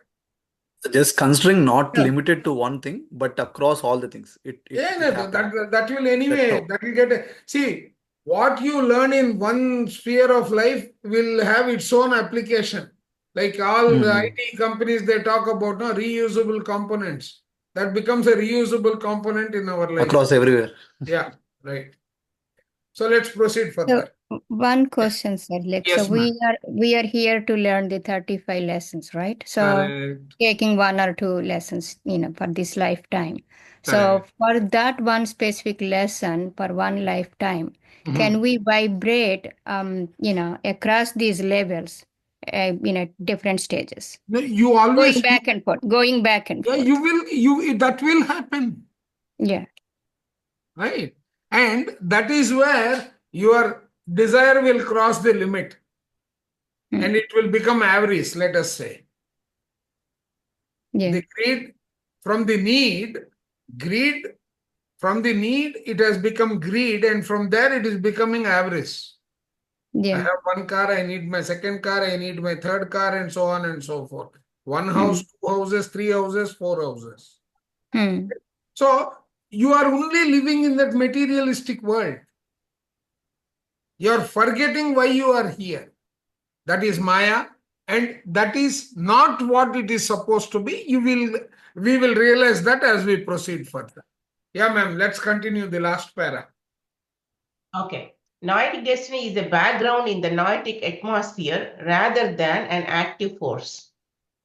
Just considering not Yeah. limited to one thing, but across all the things. It happens. That will anyway, how. that will get, see, what you learn in one sphere of life will have its own application. Like all the IT companies, they talk about reusable components. That becomes a reusable component in our life. Across everywhere. Yeah, right. So let's proceed further. So one question, sir. Like, Yes, so we are here to learn the 35 lessons, right? So Correct. taking 1 or 2 lessons, for this lifetime. So Correct. for that one specific lesson for one lifetime, can we vibrate, across these levels, different stages, No, you always going back and forth, yeah, that will happen. Yeah. Right. And that is where your desire will cross the limit and it will become avarice, let us say. Yeah. The greed from the need, it has become greed, and from there it is becoming avarice. I Yeah. have one car, I need my second car, I need my third car, and so on and so forth. One house, 2 houses, 3 houses, 4 houses. So you are only living in that materialistic world. You are forgetting why you are here. That is Maya, and that is not what it is supposed to be. We will realize that as we proceed further. Yeah, ma'am, let's continue the last para. Okay. Noetic destiny is a background in the noetic atmosphere rather than an active force.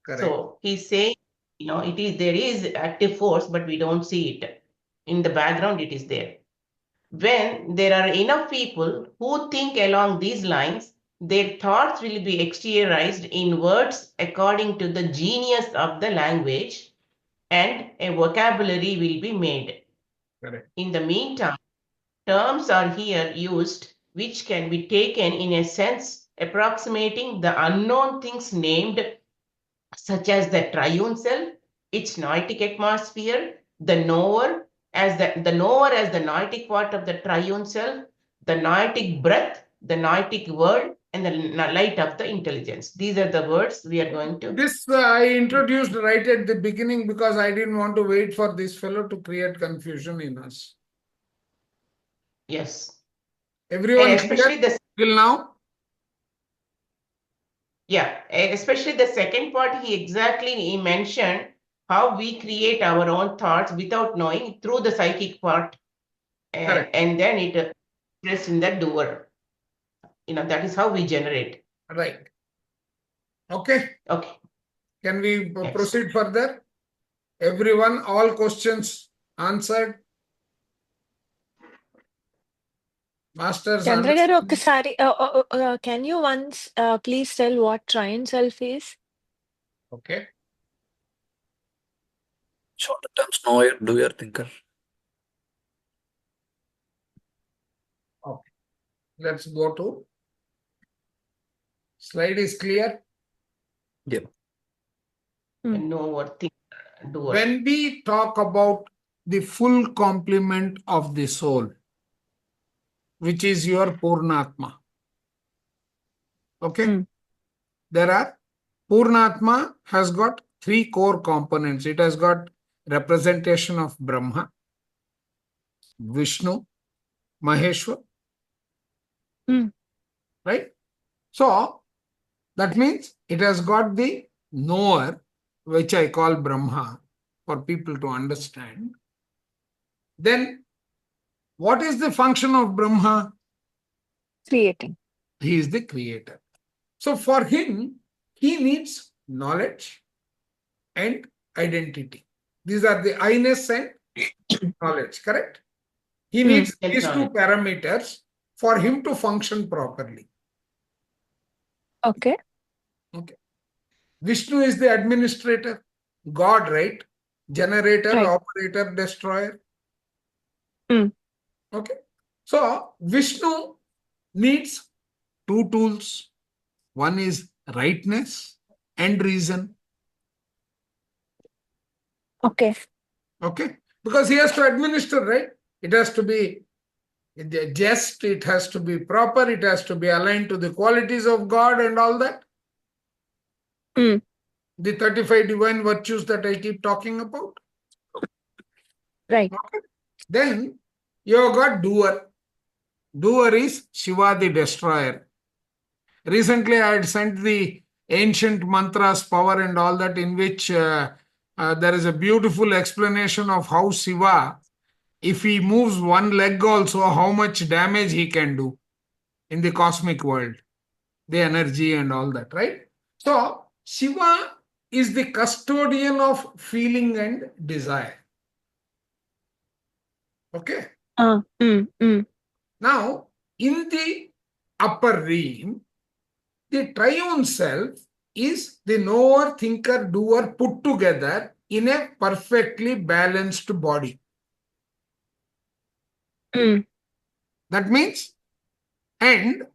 Correct. So he's saying, there is active force, but we don't see it. In the background, it is there. When there are enough people who think along these lines, their thoughts will be exteriorized in words according to the genius of the language, and a vocabulary will be made. Correct. In the meantime, terms are here used which can be taken in a sense approximating the unknown things named, such as the triune self, its noetic atmosphere, the knower as the knower as the noetic part of the triune self, the noetic breath, the noetic world, and the light of the intelligence. These are the words we are going to. This I introduced right at the beginning because I didn't want to wait for this fellow to create confusion in us. Yes. Everyone And especially clear till now? Yeah, especially the second part, he mentioned how we create our own thoughts without knowing through the psychic part, and then it expressed in the doer. That is how we generate. Right. Okay. Okay. Can we proceed further? Everyone, all questions answered? Masters. Chandra garu okkasari can you once please tell what triune self is? Okay. Shorter terms, knower, doer, thinker. Okay. Let's go to slide is clear. Yep. Knower, thinker, doer. When we talk about the full complement of the soul, which is your Purnatma. Okay. There are Purnatma has got 3 core components. It has got representation of Brahma, Vishnu, Maheshwar. Right? So that means it has got the knower, which I call Brahma, for people to understand. Then what is the function of Brahma? Creating. He is the creator. So for him, he needs knowledge and identity. These are the I-ness and knowledge, correct? He needs these 2 parameters for him to function properly. Okay. Okay. Vishnu is the administrator, God, right? Generator, Right. operator, destroyer. Mm. Okay. So Vishnu needs two tools. One is rightness and reason. Okay. Okay. Because he has to administer, right? It has to be just, it has to be proper, it has to be aligned to the qualities of God and all that. Mm. The 35 divine virtues that I keep talking about. Right. Okay. Then you have got doer. Doer is Shiva the destroyer. Recently, I had sent the ancient mantras, power, and all that, in which there is a beautiful explanation of how Shiva, if he moves one leg also, how much damage he can do in the cosmic world, the energy and all that, right? So, Shiva is the custodian of feeling and desire. Okay. Now, in the upper realm, the triune self is the knower, thinker, doer put together in a perfectly balanced body. That means, and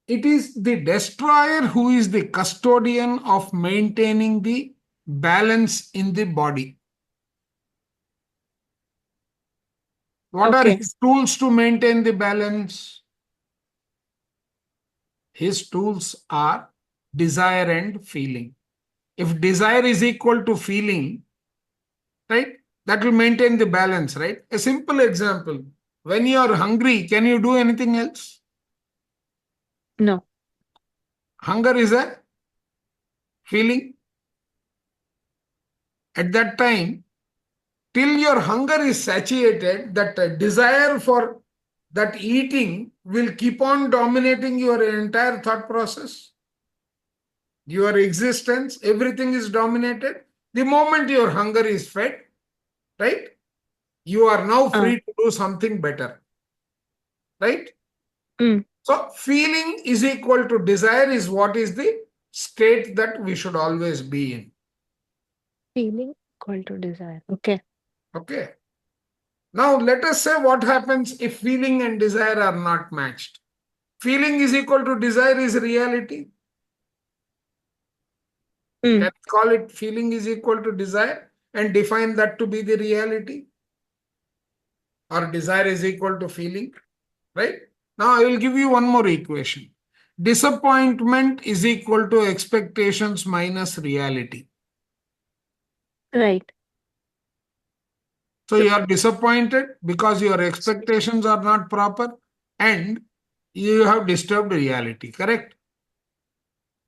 it is the destroyer who is the custodian of maintaining the balance in the body. What are Okay. his tools to maintain the balance? His tools are desire and feeling. If desire is equal to feeling, right, that will maintain the balance, right? A simple example. When you are hungry, can you do anything else? No. Hunger is a feeling. At that time, till your hunger is satiated, that desire for that eating will keep on dominating your entire thought process. Your existence, everything is dominated. The moment your hunger is fed, right, you are now free to do something better. Right? So, feeling is equal to desire is what is the state that we should always be in. Feeling equal to desire. Okay. Okay. Now, let us say what happens if feeling and desire are not matched. Feeling is equal to desire is reality. Can we call it feeling is equal to desire and define that to be the reality? Or desire is equal to feeling, right? Now, I will give you one more equation. Disappointment is equal to expectations minus reality. Right. So you are disappointed because your expectations are not proper and you have disturbed reality, correct?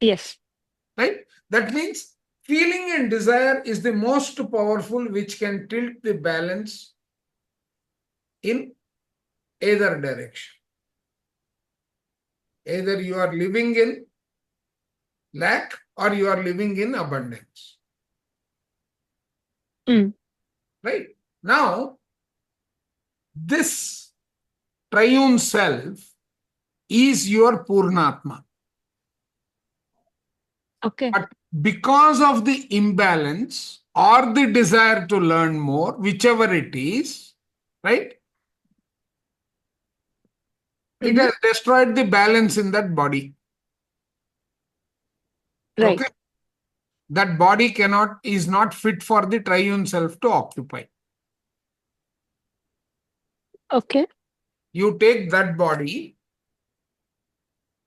Yes. Right? That means feeling and desire is the most powerful which can tilt the balance in either direction. Either you are living in lack or you are living in abundance. Right? Now, this triune self is your Purnatma. Okay. But because of the imbalance or the desire to learn more, whichever it is, right? It has destroyed the balance in that body. Right. Okay? That body is not fit for the triune self to occupy. Okay. You take that body,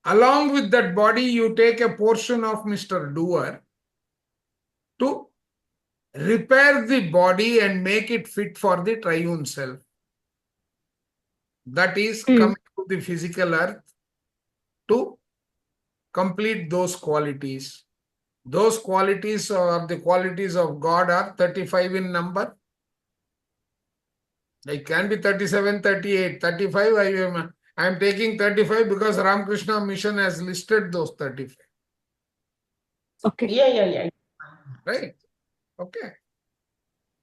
along with that body, you take a portion of Mr. Doer to repair the body and make it fit for the triune self. That is coming to the physical earth to complete those qualities. Those qualities or the qualities of God are 35 in number. It can be 37, 38, 35. I am taking 35 because Ramakrishna Mission has listed those 35. Okay. Yeah. Right? Okay.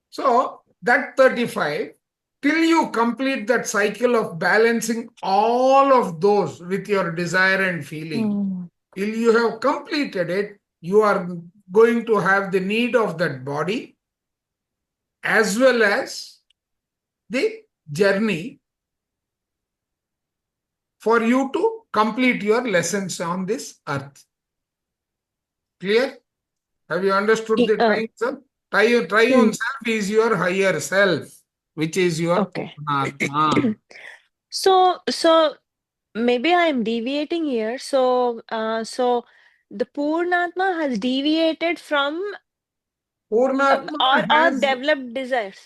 So that 35, till you complete that cycle of balancing all of those with your desire and feeling, till you have completed it, you are going to have the need of that body as well as the journey for you to complete your lessons on this earth. Clear? Have you understood the triune self? Triune self is your higher self, which is your Okay. Atma. So maybe I'm deviating here. So the Purnatma has deviated from Purnatma or has, developed desires.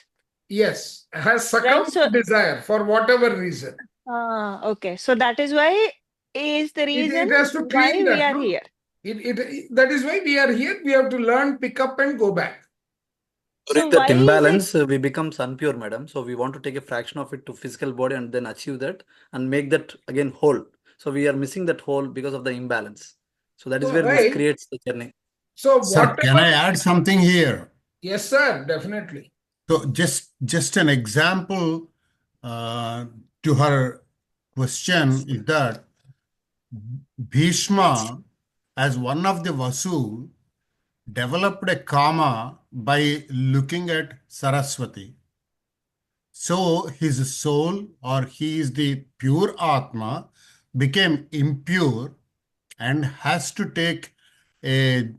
yes, has Right. succumbed So to desire for whatever reason. okay. So that is why is the reason It has to why clean we that. are No? here. That is why we are here. We have to learn, pick up, and go back. During So that why is imbalance, we become unpure, madam. So we want to take a fraction of it to physical body and then achieve that and make that again whole. So we are missing that whole because of the imbalance. So that is So, where this right. creates the journey. So Sir, whatever. can I add something here? Yes, sir. Definitely. So just an example to her question is that Bhishma, as one of the Vasu, developed a karma by looking at Saraswati. So his soul, or he is the pure Atma, became impure and has to take a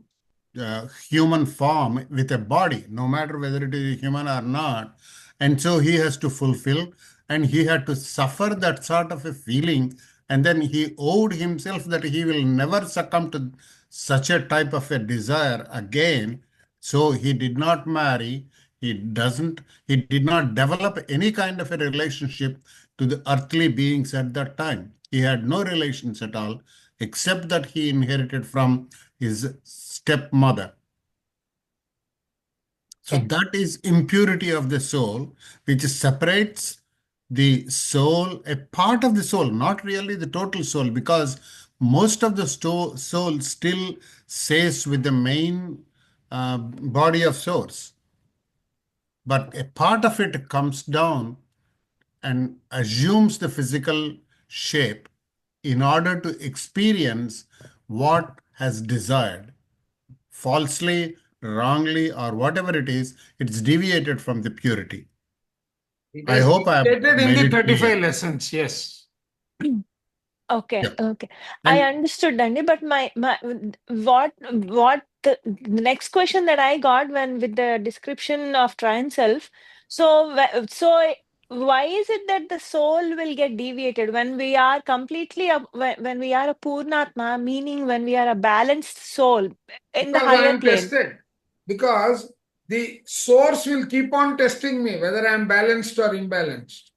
human form with a body, no matter whether it is human or not. And so he has to fulfill, and he had to suffer that sort of a feeling. And then he owed himself that he will never succumb to such a type of a desire again. So he did not marry. He did not develop any kind of a relationship to the earthly beings at that time. He had no relations at all, except that he inherited from his stepmother. So that is impurity of the soul, which separates the soul, a part of the soul, not really the total soul, because most of the soul still stays with the main body of source. But a part of it comes down and assumes the physical shape in order to experience what has desired. Falsely, wrongly, or whatever it is, it's deviated from the purity. It I is hope I have stated in made the it 35 clear. lessons. Yes. Okay, Yeah. okay. I And understood, Dandy, but what the next question that I got when with the description of triune self. So why is it that the soul will get deviated when we are completely when we are a Purnatma, meaning when we are a balanced soul in the Because I higher am plane? tested. Because the source will keep on testing me whether I am balanced or imbalanced.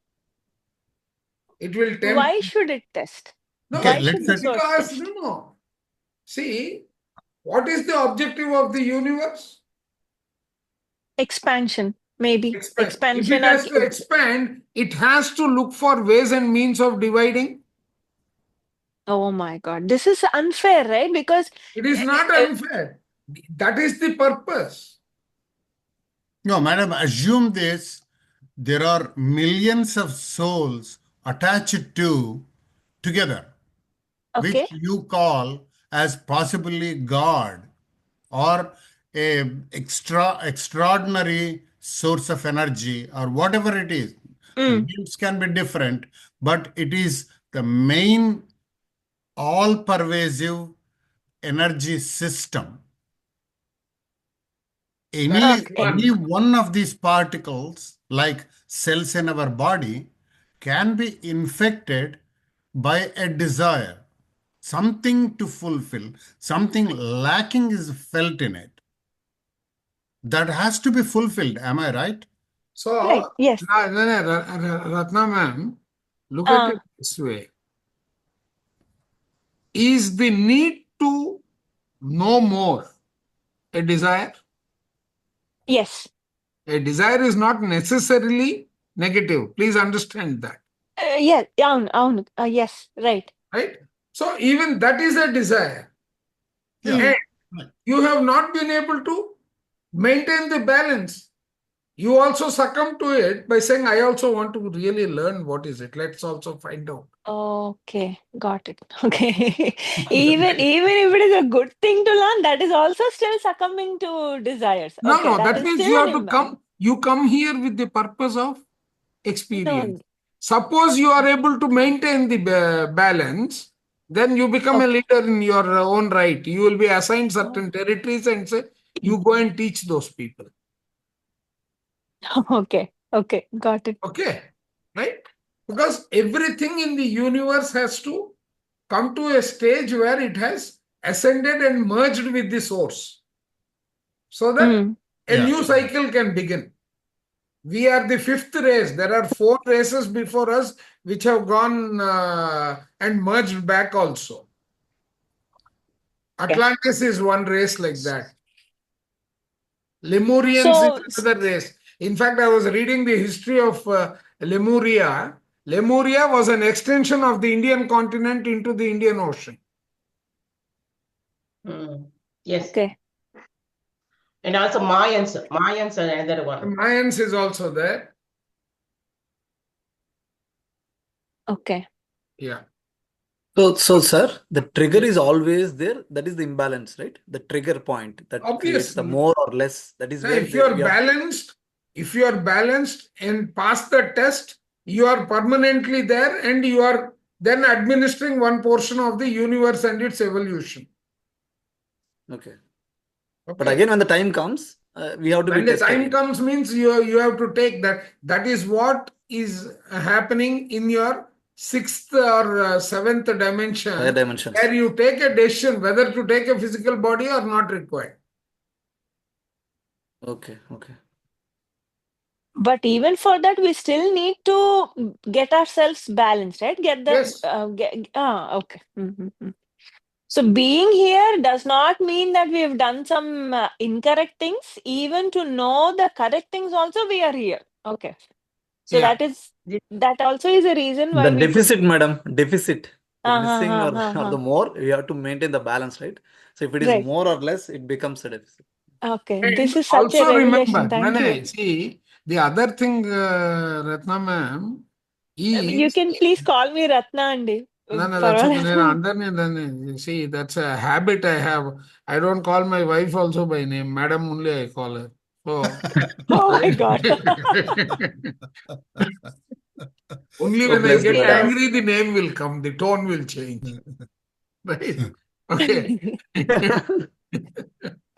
It will tempt. Why should it test? No, Why let's should the source because test? no. See, what is the objective of the universe? Expansion, maybe. Expand. If Expansion it has to expand, it has to look for ways and means of dividing. Oh my God, this is unfair, right? Because It is not unfair. That is the purpose. no, madam, assume this. There are millions of souls attached together, okay. which you call as possibly God or a extraordinary source of energy or whatever it is. The names can be different, but it is the main all-pervasive energy system. Any one of these particles, like cells in our body, can be infected by a desire, something to fulfill, something lacking is felt in it. That has to be fulfilled. Am I right? So, Right, yes. Ratna ma'am, look at it this way. Is the need to know more a desire? Yes. A desire is not necessarily negative. Please understand that. Yes, yes, right. Right? So, even that is a desire. Yeah. And you have not been able to maintain the balance. You also succumb to it by saying, I also want to really learn what is it. Let's also find out. Okay, got it. Okay. Even if it is a good thing to learn, that is also still succumbing to desires. No, Okay, no, that that is means still you an have to imbalance. you come here with the purpose of No, experience. Suppose you are able to maintain the balance, then you become a okay. leader in your own right. You will be assigned certain territories and say, you go and teach those people. Okay, okay, got it. Okay, right? Because everything in the universe has to come to a stage where it has ascended and merged with the source so that Mm. a Yeah. new cycle can begin. We are the fifth race. There are 4 races before us which have gone and merged back also. Atlantis is one race like that. Lemurians So, is another race. In fact, I was reading the history of Lemuria. Lemuria was an extension of the Indian continent into the Indian Ocean. Yes. okay. And also Mayans are another The one. Mayans is also there. Okay. Yeah. So, sir, the trigger is always there. That is the imbalance, right? The trigger point that creates the Obviously. more or less. That is Now, where if you are we have. balanced and pass the test, you are permanently there and you are then administering one portion of the universe and its evolution. Okay. Okay. But again, when the time comes, we have to be When the tested time again. comes means you have to take that. That is what is happening in your 6th or 7th Higher dimension, dimensions. where you take a decision whether to take a physical body or not required. Okay. But even for that, we still need to get ourselves balanced, right? Get the Yes. okay. So being here does not mean that we have done some incorrect things. Even to know the correct things, also we are here. Okay. So Yeah. that also is a reason why The we deficit, madam, deficit. The Uh, missing uh, or uh, uh, the more, we have to maintain the balance, right? So if it is right. more or less, it becomes a deficit. Okay. And This is such a also revelation. remember, Thank you. see, the other thing, Ratna ma'am, You is can please call me Ratna Andi. no, that's okay. Parvaledhu. See, that's a habit I have. I don't call my wife also by name. Madam only I call her. So, Oh my God. only So when I blessed, get madam. angry, the name will come, the tone will change. Right? Okay.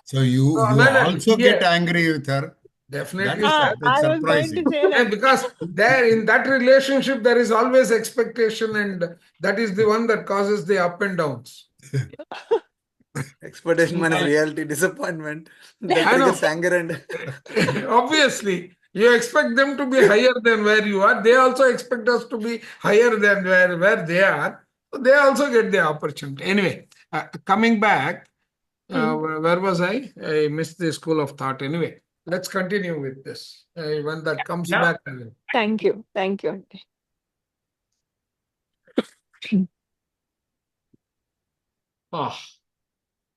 So you also get angry with her. Definitely. That is I was going surprising. to say that. Because there in that relationship, there is always expectation, and that is the one that causes the up and downs. Expectation minus reality, disappointment. That I know. triggers anger and Obviously, you expect them to be higher than where you are. They also expect us to be higher than where they are. So they also get the opportunity. Anyway, coming back, where was I? I missed the school of thought. Anyway, let's continue with this. When that comes Now, back, I will. Thank you. Thank you. Oh,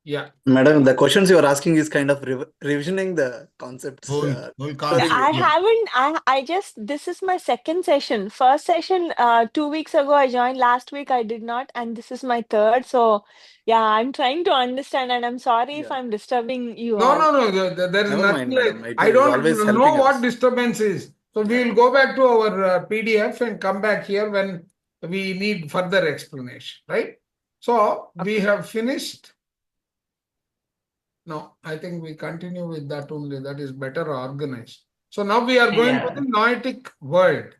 yeah. madam, the questions you are asking is kind of revisioning the concepts. Whole Sorry. concept. I just, this is my second session. First session, 2 weeks ago I joined. Last week I did not. And this is my third. So yeah, I'm trying to understand and I'm sorry if Yeah. I'm disturbing you No, all. no. There is Never nothing mind, like. madam. It I is don't always know helping what us. disturbance is. So we will go back to our PDF and come back here when we need further explanation, right? So we have finished. No, I think we continue with that only. That is better organized. So now we are going to the noetic world.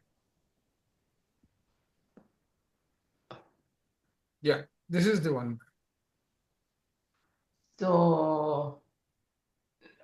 Yeah, this is the one. So,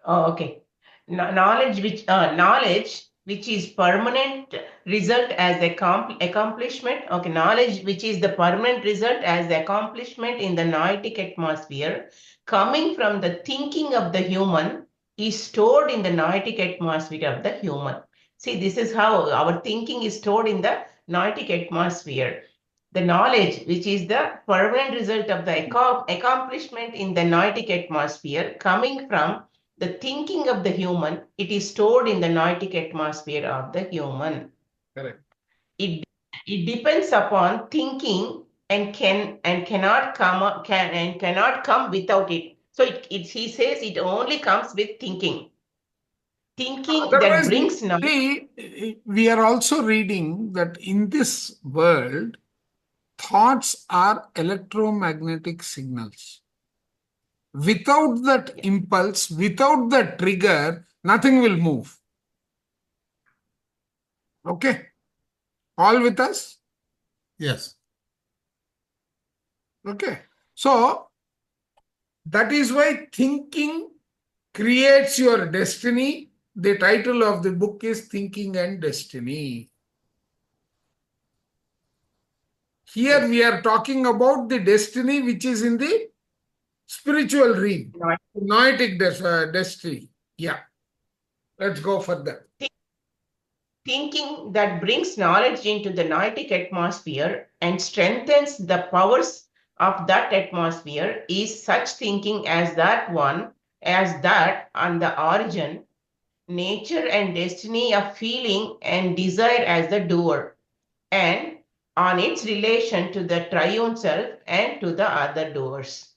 okay. Knowledge which is permanent result as accomplishment. Okay, knowledge which is the permanent result as the accomplishment in the noetic atmosphere, coming from the thinking of the human, is stored in the noetic atmosphere of the human. See, this is how our thinking is stored in the noetic atmosphere. The knowledge, which is the permanent result of the accomplishment in the noetic atmosphere, coming from the thinking of the human, it is stored in the noetic atmosphere of the human. Correct. It it depends upon thinking and cannot come without it. So he says it only comes with thinking. Thinking that Otherwise, brings knowledge. see, we are also reading that in this world, thoughts are electromagnetic signals. Without that impulse, without that trigger, nothing will move. Okay? All with us? Yes. Okay. So, that is why thinking creates your destiny. The title of the book is Thinking and Destiny. Here we are talking about the destiny which is in the spiritual realm, noetic destiny. Yeah. Let's go further. Thinking that brings knowledge into the noetic atmosphere and strengthens the powers of that atmosphere is such thinking as that on the origin, nature and destiny of feeling and desire as the doer, and on its relation to the triune self and to the other doers.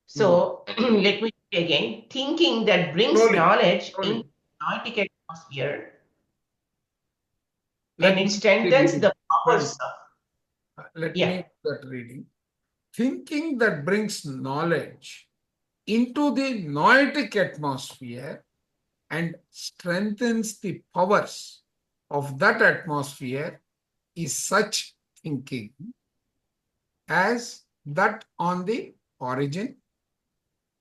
So let me say again, thinking that brings Slowly, knowledge slowly. into the noetic atmosphere Let and it me strengthens read the it. powers of. Let Yeah. me that reading. Thinking that brings knowledge into the noetic atmosphere and strengthens the powers of that atmosphere is such thinking as that on the origin,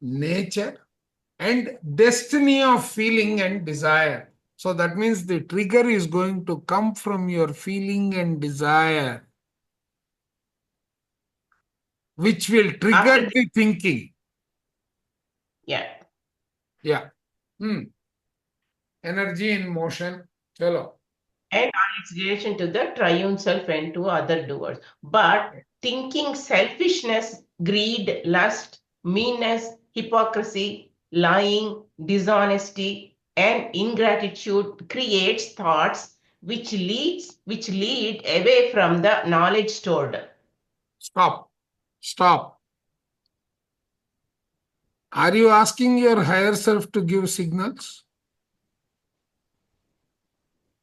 nature, and destiny of feeling and desire. So that means the trigger is going to come from your feeling and desire, which will trigger the thinking. Yeah. Yeah. Energy in motion. Chalo. And on its relation to the triune self and to other doers. But thinking selfishness, greed, lust, meanness, hypocrisy, lying, dishonesty, and ingratitude creates thoughts which lead away from the knowledge stored. Stop. Stop. Are you asking your higher self to give signals?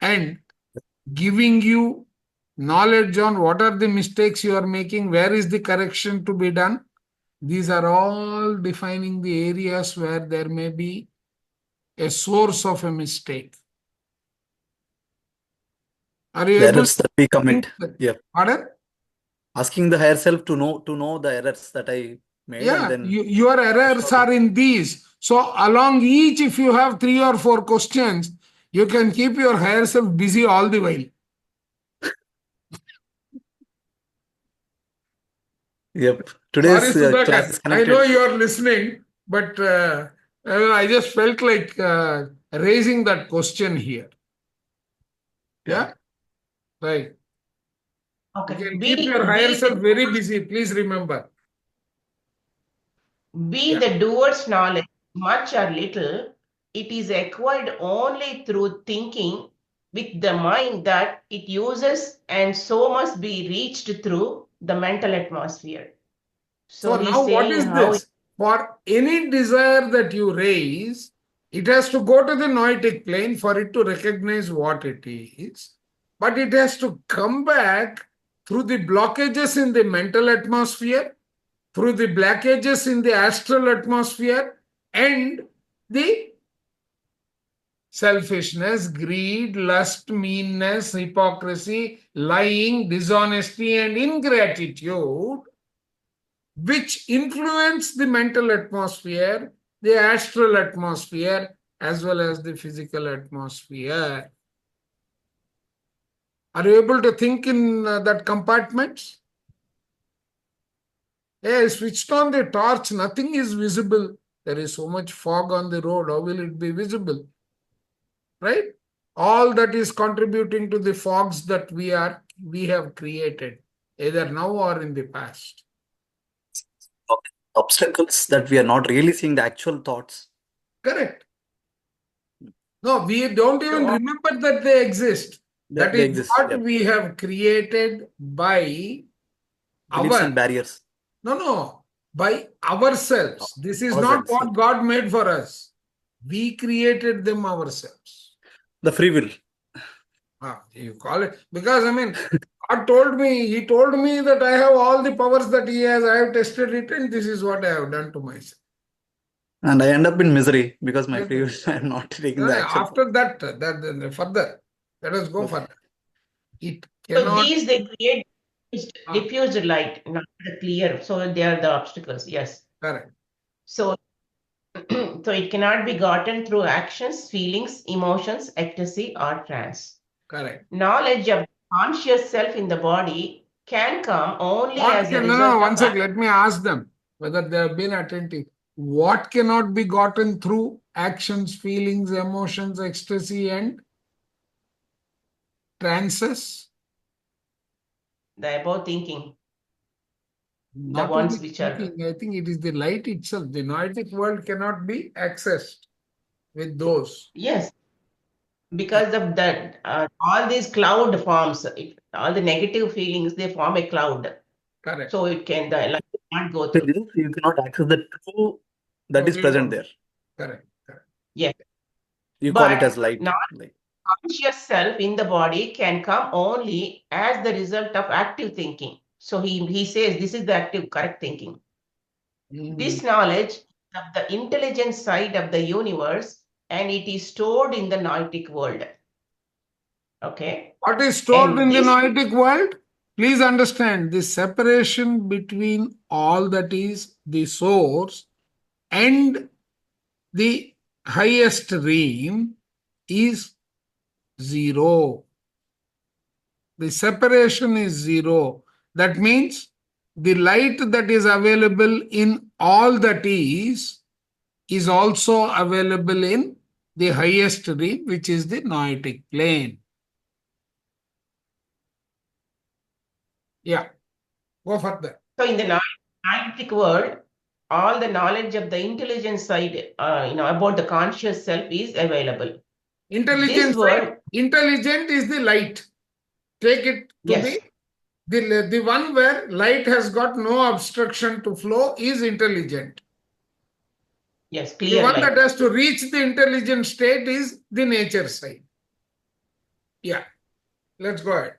And giving you knowledge on what are the mistakes you are making, where is the correction to be done? These are all defining the areas where there may be a source of a mistake. Are you The able errors that we commit. to Yeah. Pardon? Asking the higher self to know the errors that I made, and Yeah, then your errors are in these. So along each, if you have 3 or 4 questions, you can keep your higher self busy all the while. Yep. Sorry, Today's class Sudhakar, is I connected. know you are listening, but I just felt like raising that question here. Yeah? Right. Okay. You can keep your higher self very busy, please remember. Be the doer's knowledge, much or little, it is acquired only through thinking with the mind that it uses, and so must be reached through the mental atmosphere. So he's now what saying is how this? For any desire that you raise, it has to go to the noetic plane for it to recognize what it is. But it has to come back through the blockages in the mental atmosphere, through the blockages in the astral atmosphere, and the selfishness, greed, lust, meanness, hypocrisy, lying, dishonesty, and ingratitude, which influence the mental atmosphere, the astral atmosphere, as well as the physical atmosphere. Are you able to think in that compartment? Hey, I switched on the torch, nothing is visible. There is so much fog on the road. How will it be visible? Right? All that is contributing to the fogs that we have created, either now or in the past. Obstacles that we are not really seeing the actual thoughts. Correct. No, we don't even remember that they exist. That They is exist. what Yeah. we have created by Beliefs our, and barriers. no, by ourselves. This is not Ourselves. what God made for us. We created them ourselves. The free will. You call it, because I mean, God told me, He told me that I have all the powers that He has. I have tested it, and this is what I have done to myself. And I end up in misery because my Let free will, us- I am not taking the action. After that, further, let us go Okay. further. It So cannot. these they create Ah. diffused light, not the clear. So they are the obstacles. Yes. Correct. So, so it cannot be gotten through actions, feelings, emotions, ecstasy, or trance. Correct. Knowledge of conscious self in the body can come only as a No, result one of sec. Let me ask them whether they have been attentive. What cannot be gotten through actions, feelings, emotions, ecstasy, and trances? the above thinking. Not ones only which are- thinking, I think it is the light itself. The noetic world cannot be accessed with those. Yes, because of that, all these cloud forms, all the negative feelings, they form a cloud. Correct. So it can, the light can't go So through. you cannot access the true that is Totally present wrong. there. Correct. Correct. Yes. You call it But as light. not Like, conscious self in the body can come only as the result of active thinking. So he says this is the active, correct thinking. This knowledge of the intelligent side of the universe, and it is stored in the noetic world. Okay. What is stored And in the this- noetic world? Please understand the separation between all that is the source and the highest realm is zero. The separation is zero. That means the light that is available in all that is also available in the highest realm, which is the noetic plane. Yeah, go further. So in the noetic world, all the knowledge of the intelligent side, about the conscious self is available. Intelligent is the light. Take it to Yes. the one where light has got no obstruction to flow is intelligent. Yes, The clear one light. that has to reach the intelligent state is the nature side. Yeah, let's go ahead.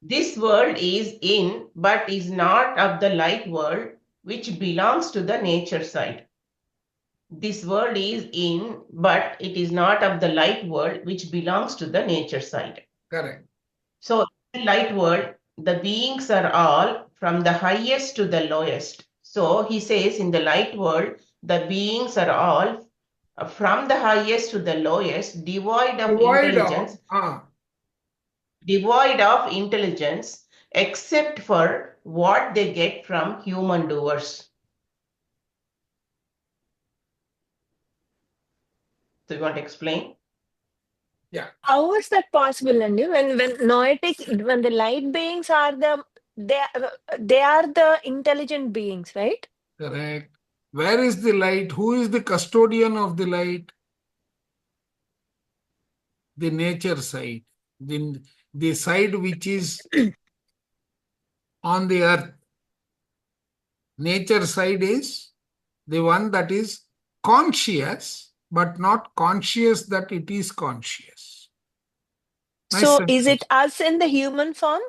This world is in, but is not of the light world, which belongs to the nature side. This world is in, but it is not of the light world, which belongs to the nature side. Correct. So in the light world, the beings are all from the highest to the lowest. So he says in the light world, the beings are all from the highest to the lowest, devoid of intelligence, except for what they get from human doers. So you want to explain? Yeah. How is that possible, Andy? When the light beings are they are the intelligent beings, right? Correct. Where is the light? Who is the custodian of the light? The nature side. The side which is on the earth. Nature side is the one that is conscious, but not conscious that it is conscious. So is it us in the human form?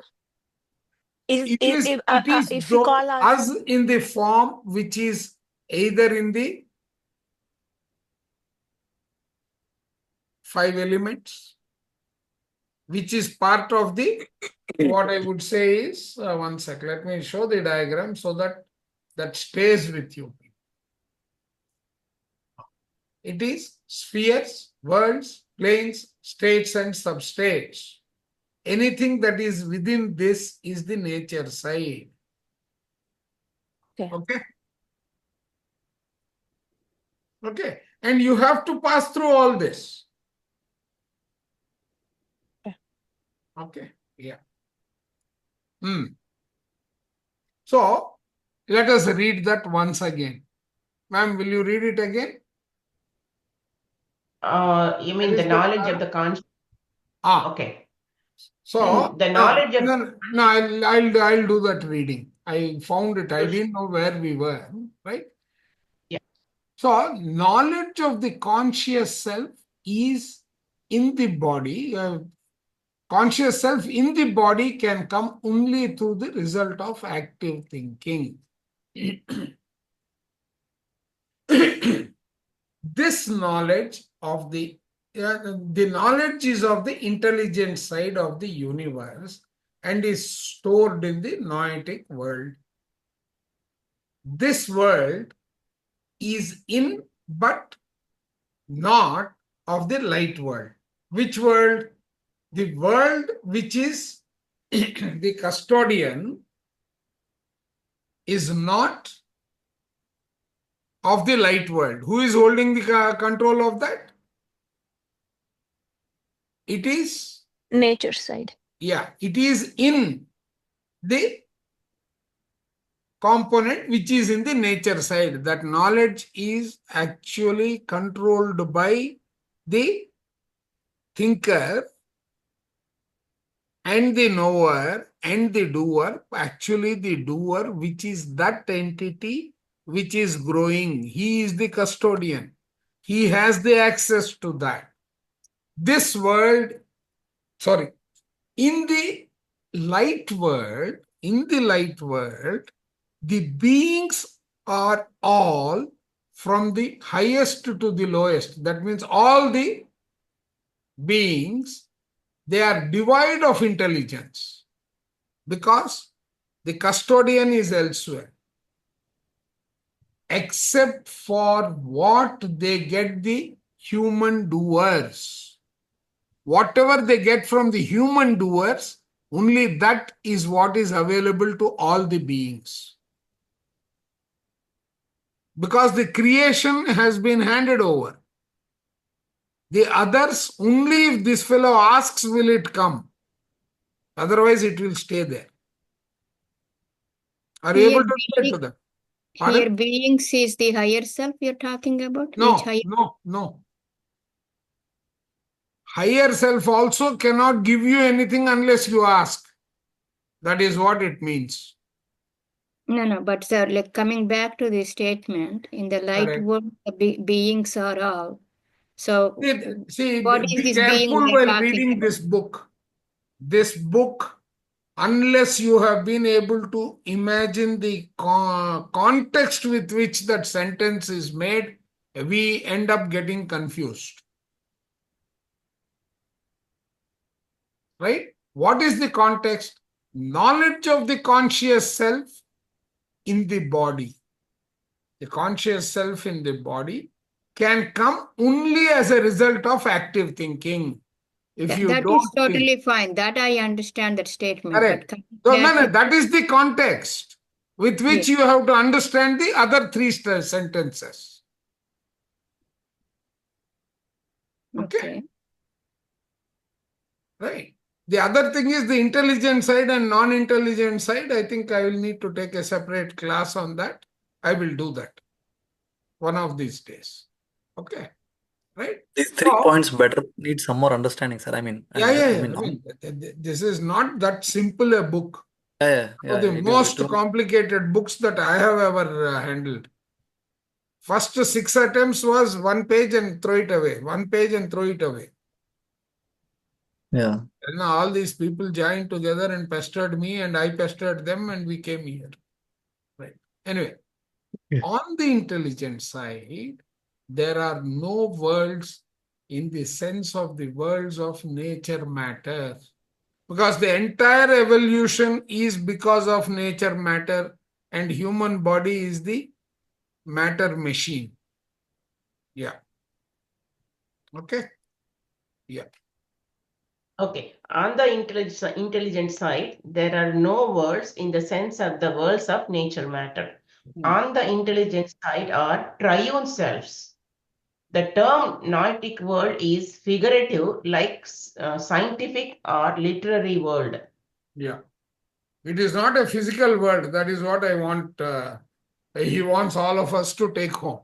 If we call us in the form which is either in the 5 elements, which is part of the, what I would say is, one sec, let me show the diagram so that stays with you. It is spheres, worlds, planes, states, and substates. Anything that is within this is the nature side. Okay. Okay. And you have to pass through all this. Okay. Yeah. So let us read that once again. Ma'am, will you read it again? You mean the knowledge of the conscious? Okay. So The knowledge of no, I'll do that reading. I found it. I didn't know where we were, right? Yeah. So knowledge of the conscious self is in the body. Conscious self in the body can come only through the result of active thinking. This knowledge of the knowledge is of the intelligent side of the universe and is stored in the noetic world. This world is in but not of the light world. Which world? The world which is the custodian is not of the light world. Who is holding the control of that? It is, Nature side. yeah, it is in the component which is in the nature side. That knowledge is actually controlled by the thinker and the knower and the doer. Actually, the doer, which is that entity which is growing. He is the custodian. He has the access to that. This world, sorry, in the light world, the beings are all from the highest to the lowest. That means all the beings, they are devoid of intelligence because the custodian is elsewhere. Except for what they get the human doers. Whatever they get from the human doers, only that is what is available to all the beings. Because the creation has been handed over. The others, only if this fellow asks, will it come. Otherwise, it will stay there. Are you able to relate to that? Pardon? Here, beings is the higher self you're talking about? No, Which higher? no. Higher self also cannot give you anything unless you ask. That is what it means. No, but sir, like coming back to the statement, in the light Correct. world, the beings are all. So, See, what is be this being careful we're while talking reading about? this book. This book, unless you have been able to imagine the context with which that sentence is made, we end up getting confused. Right? What is the context? Knowledge of the conscious self in the body. The conscious self in the body can come only as a result of active thinking. If you That don't is totally think, fine. That I understand that statement. correct. But So, no, that is the context with which Yes. you have to understand the other three sentences. Okay. Right. The other thing is the intelligent side and non-intelligent side. I think I will need to take a separate class on that. I will do that one of these days. Okay. Right. These 3 So, points better need some more understanding, sir. I mean, I mean, this is not that simple a book. yeah, One of the it is most written. complicated books that I have ever handled. First 6 attempts was 1 page and throw it away. 1 page and throw it away. Yeah. And all these people joined together and pestered me, and I pestered them, and we came here. Right. Anyway, Yeah. on the intelligent side, there are no worlds in the sense of the worlds of nature matter. Because the entire evolution is because of nature matter, and human body is the matter machine. Yeah. Okay. Yeah. Okay, on the intelligent side, there are no worlds in the sense of the worlds of nature matter. On the intelligent side are triune selves. The term noetic world is figurative, like scientific or literary world. Yeah. It is not a physical world. That is what I want. He wants all of us to take home.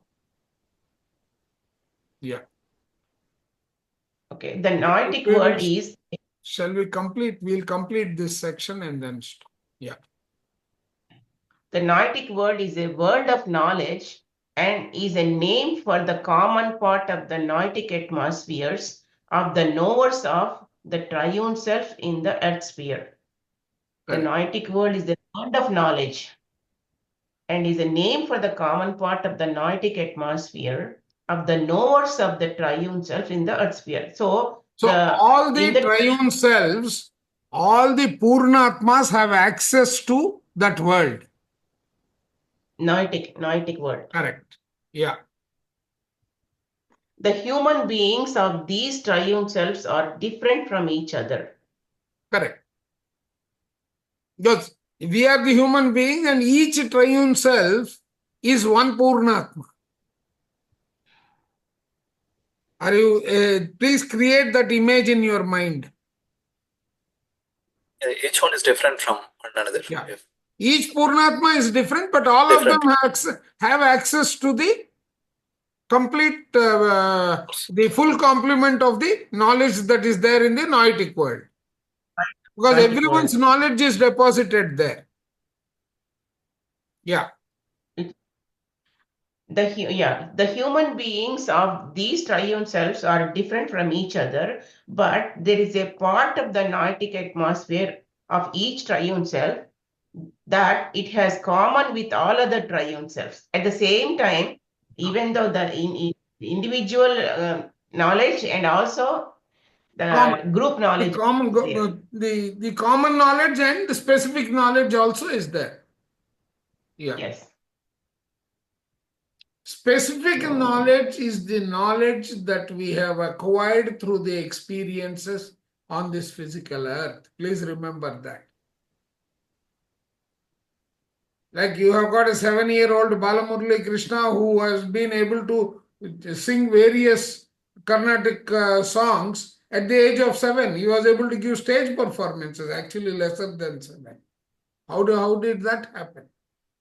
Yeah. Okay, the noetic world is Shall we complete? We'll complete this section and then stop. Yeah. The noetic world is a world of knowledge and is a name for the common part of the noetic atmospheres of the knowers of the triune self in the earth sphere. The Correct. noetic world is the world of knowledge and is a name for the common part of the noetic atmosphere of the knowers of the triune self in the earth sphere. So all the in the triune selves, all the Purnatmas have access to that world. noetic world. Correct. Yeah. The human beings of these triune selves are different from each other. Correct. Because we are the human being and each triune self is one Purnatma. Are you, please create that image in your mind. Each one is different from one another. Yeah. Each Purnatma is different, but all of them have access to the complete, the full complement of the knowledge that is there in the noetic world. Because Noetic everyone's world. knowledge is deposited there. Yeah. The human beings of these triune selves are different from each other, but there is a part of the noetic atmosphere of each triune self that it has common with all other triune selves. At the same time, even though the individual knowledge and also the group knowledge, The common knowledge and the specific knowledge also is there. Yeah. Yes. Specific knowledge is the knowledge that we have acquired through the experiences on this physical earth. Please remember that. Like you have got a 7-year-old Balamurali Krishna who has been able to sing various Carnatic songs at the age of 7. He was able to give stage performances, actually lesser than 7. How did that happen?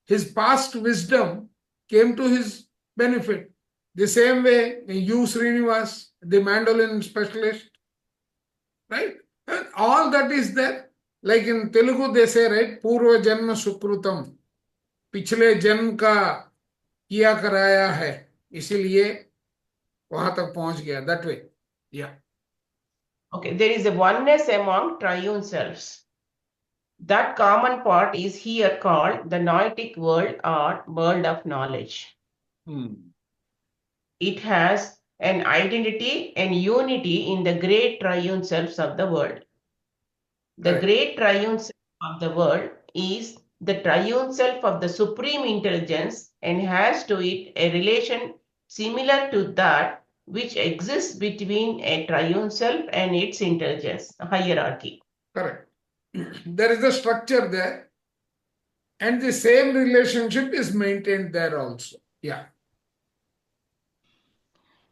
His past wisdom came to his benefit. The same way you, Srinivas, the mandolin specialist, right? And all that is there. Like in Telugu they say, right? Purva Janma Sukrutam. पिछले जन्म का किया कराया है, इसीलिए वहां तक पहुंच गया. That way. Yeah. Okay, there is a oneness among triune selves. That common part is here called the noetic world or world of knowledge. It has an identity and unity in the great triune selves of the world. The great triune self of the world is the triune self of the supreme intelligence and has to it a relation similar to that which exists between a triune self and its intelligence, a hierarchy. Correct. There is a structure there and the same relationship is maintained there also. Yeah.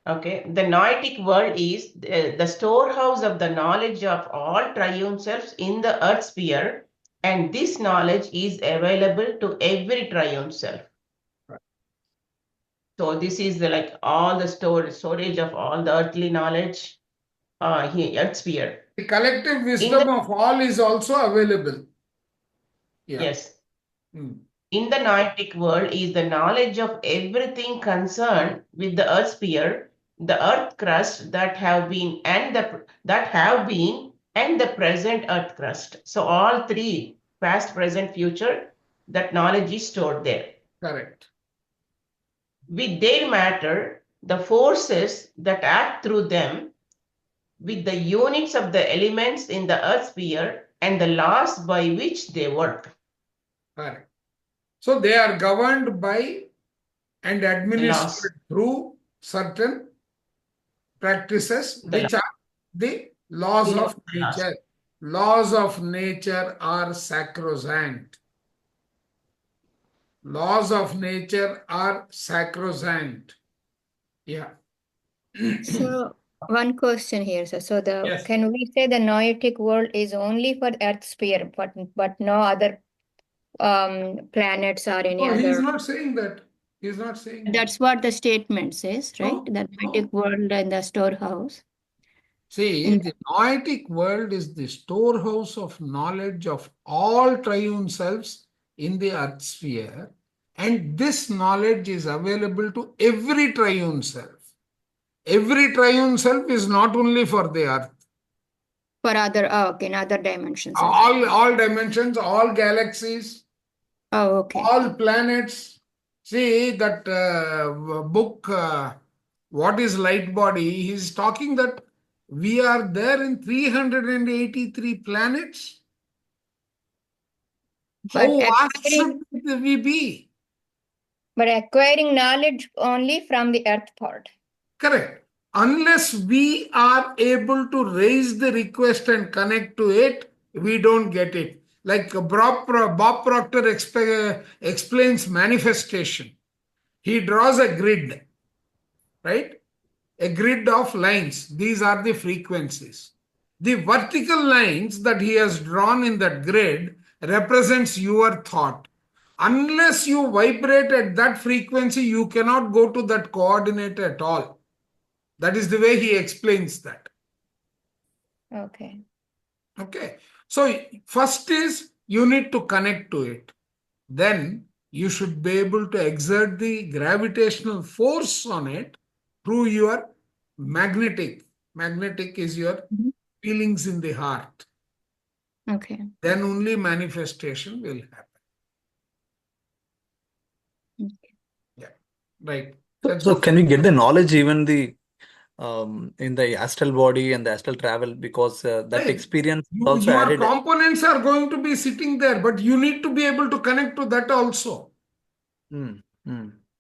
Okay, the noetic world is the storehouse of the knowledge of all triune selves in the earth sphere, and this knowledge is available to every triune self. Right. So this is like all the storage of all the earthly knowledge here, earth sphere. The collective wisdom of all is also available. Yeah. Yes. In the noetic world is the knowledge of everything concerned with the earth sphere, the earth crust that have been and the present earth crust. So all three, past, present, future, that knowledge is stored there. Correct. With their matter, the forces that act through them, with the units of the elements in the earth sphere and the laws by which they work. Correct. So they are governed by and administered through certain practices, which are the laws of nature. Laws of nature are sacrosanct. Laws of nature are sacrosanct. Yeah. So one question here, sir. So Yes. can we say the noetic world is only for Earth sphere, but no other planets or any No, other? he's not saying that. He's not saying that. That's what the statement says, right? No, The noetic world and the storehouse. See, the noetic world is the storehouse of knowledge of all triune selves in the earth sphere, and this knowledge is available to every triune self. Every triune self is not only for the earth. For other, okay, in other dimensions. All dimensions, all galaxies, Okay. all planets. See that book, What is Light Body? He's talking that we are there in 383 planets. How But vast acquiring, should we be? but acquiring knowledge only from the earth part. Correct. Unless we are able to raise the request and connect to it, we don't get it. Like Bob Proctor explains manifestation. He draws a grid, right? A grid of lines. These are the frequencies. The vertical lines that he has drawn in that grid represents your thought. Unless you vibrate at that frequency, you cannot go to that coordinate at all. That is the way he explains that. Okay. Okay. So first is you need to connect to it. Then you should be able to exert the gravitational force on it through your magnetic. Magnetic is your feelings in the heart. Okay. Then only manifestation will happen. Okay. Yeah. Right. So can we get the knowledge even in the astral body and the astral travel, because that Right. experience also Your added. components are going to be sitting there, but you need to be able to connect to that also.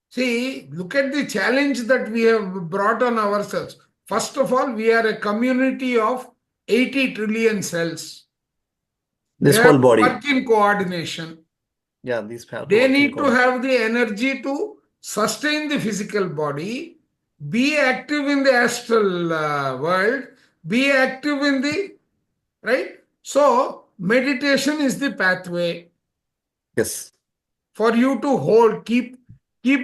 See, look at the challenge that we have brought on ourselves. First of all, we are a community of 80 trillion cells. This They whole have to body. work in coordination. Yeah, these have to They work in need to coordination. have the energy to sustain the physical body, be active in the astral world, be active in the, right? So, meditation is the pathway Yes. for you to hold, keep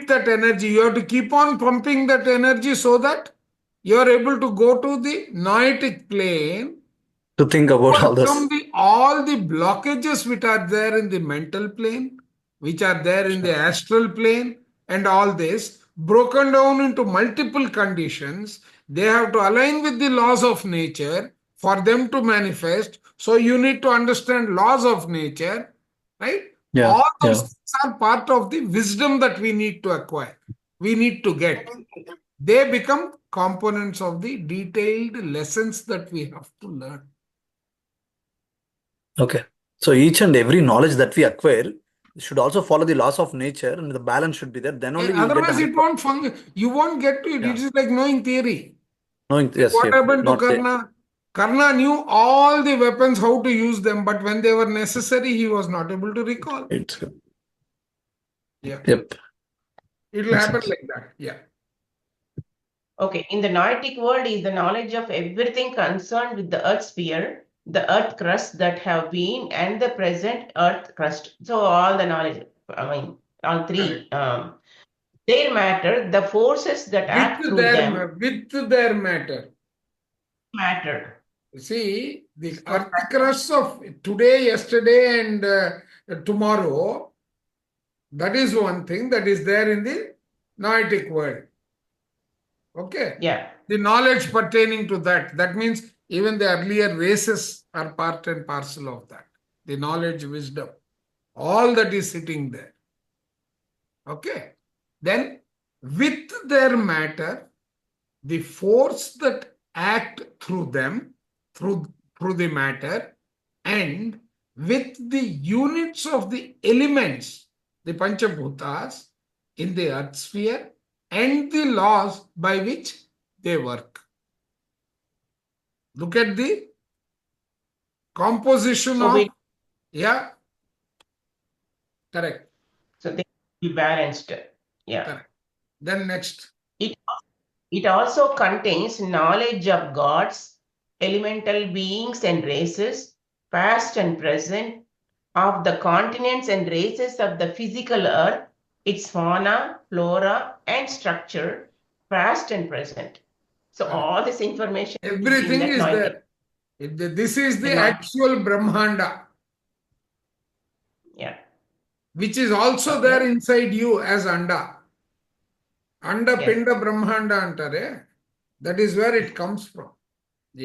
that energy. You have to keep on pumping that energy so that you are able to go to the noetic plane, To think about all this. overcome all the blockages which are there in the mental plane, which are there in the astral plane, and all this broken down into multiple conditions. They have to align with the laws of nature for them to manifest. So you need to understand laws of nature, right? Yeah. All Yeah. those things are part of the wisdom that we need to acquire. We need to get. They become components of the detailed lessons that we have to learn. Okay. So each and every knowledge that we acquire should also follow the laws of nature, and the balance should be there. Then only we will get the Otherwise, it 100%. won't function. You won't get to it. Yeah. It is like knowing theory. Knowing, yes, What yeah, happened to not the, Karna? Karna knew all the weapons, how to use them, but when they were necessary, he was not able to recall. it's, Yeah. yep. It will Makes happen sense. like that. Yeah. Okay, in the noetic world is the knowledge of everything concerned with the earth sphere, the earth crust that have been and the present earth crust. So all the knowledge, all three, their matter, the forces that act through them. With their matter. Matter. See, the earth crust of today, yesterday, and tomorrow, that is one thing that is there in the noetic world. Okay. Yeah. The knowledge pertaining to that. That means even the earlier races are part and parcel of that. The knowledge, wisdom, all that is sitting there. Okay. Then with their matter, the force that act through them, through the matter, and with the units of the elements, the Panchabhutas in the earth sphere, and the laws by which they work. Look at the composition So of, yeah, correct. So they be balanced. Yeah. Correct. Then next. It also contains knowledge of gods, elemental beings and races, past and present, of the continents and races of the physical earth, its fauna, flora, and structure, past and present. So all this information is in Everything that is noetic. there. This is the The noetic. actual Brahmanda, Yeah. which is also Okay. there inside you as Anda. Anda Yes. Pinda Brahmanda antare. That is where it comes from.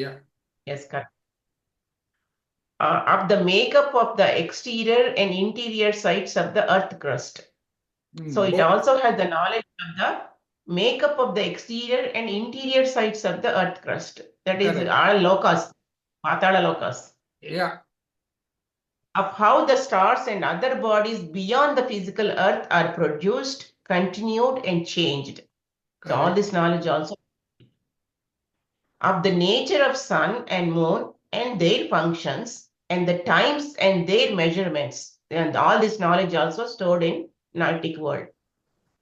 Yeah. Yes, correct. Of the makeup of the exterior and interior sides of the earth crust. So it Both. also has the knowledge of the makeup of the exterior and interior sides of the earth crust. That is Correct. our lokas, Patala lokas. Yeah. Of how the stars and other bodies beyond the physical earth are produced, continued, and changed. So all Correct. this knowledge also of the nature of sun and moon and their functions and the times and their measurements, and all this knowledge also stored in noetic world.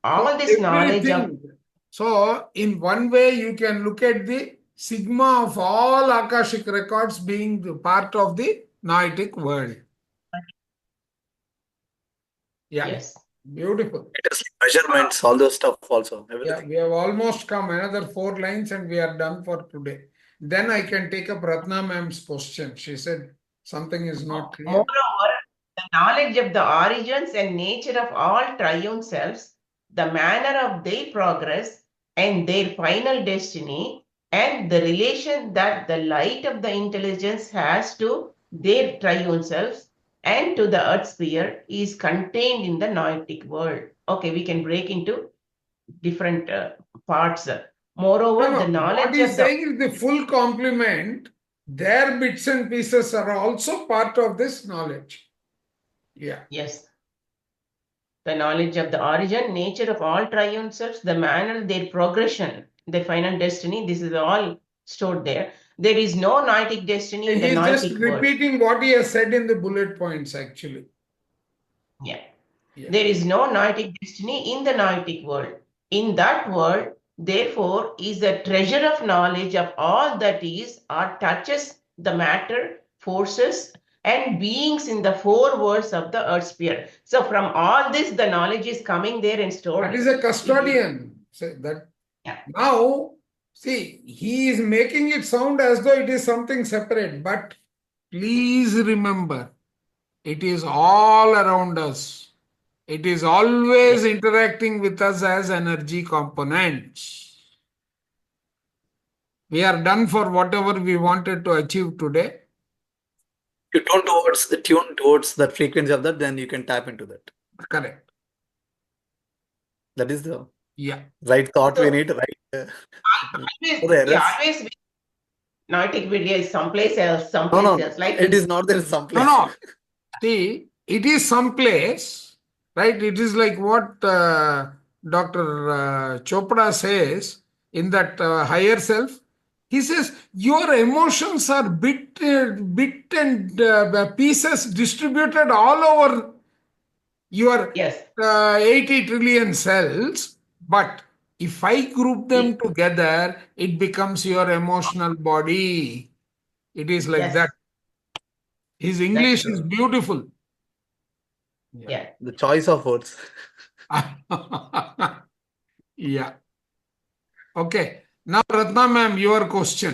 All this knowledge of Everything. So, in one way, you can look at the sigma of all Akashic records being the part of the noetic world. Yeah. yes. Beautiful. It is measurements, all those stuff also. Yeah, Everything. we have almost come another 4 lines and we are done for today. Then I can take up Ratna ma'am's question. She said something is not clear. Moreover, the knowledge of the origins and nature of all triune selves, the manner of their progress and their final destiny, and the relation that the light of the intelligence has to their triune selves and to the earth sphere is contained in the noetic world. Okay, we can break into different parts. Moreover, No, the no, what knowledge he's of the saying is the full complement. Their bits and pieces are also part of this knowledge. Yeah. yes. The knowledge of the origin, nature of all triune selves, the manner, their progression, their final destiny, this is all stored there. There is no noetic destiny in the He's just noetic world. repeating what he has said in the bullet points, actually. Yeah. Yeah. There is no noetic destiny in the noetic world. In that world, therefore, is a treasure of knowledge of all that is or touches the matter, forces, and beings in the 4 worlds of the earth sphere. So from all this, the knowledge is coming there and stored. That is a custodian. So that Yeah. now, see, he is making it sound as though it is something separate, but please remember, it is all around us. It is always interacting with us as energy components. We are done for whatever we wanted to achieve today. You tune towards that frequency of that, then you can tap into that. Correct. That is the Yeah. right thought we So- need, right? Always, The errors. always noetic video is someplace else, No, someplace else. Like it is not there in some place. No, no. See, it is someplace, right? It is like what Dr. Chopra says in that higher self. He says your emotions are bit and pieces distributed all over your yes, 80 trillion cells, but if I group them together, it becomes your emotional body. It is like yes. that. His English true. is beautiful. Yeah. The choice of words. Yeah. Okay. Now, Ratna ma'am, your question.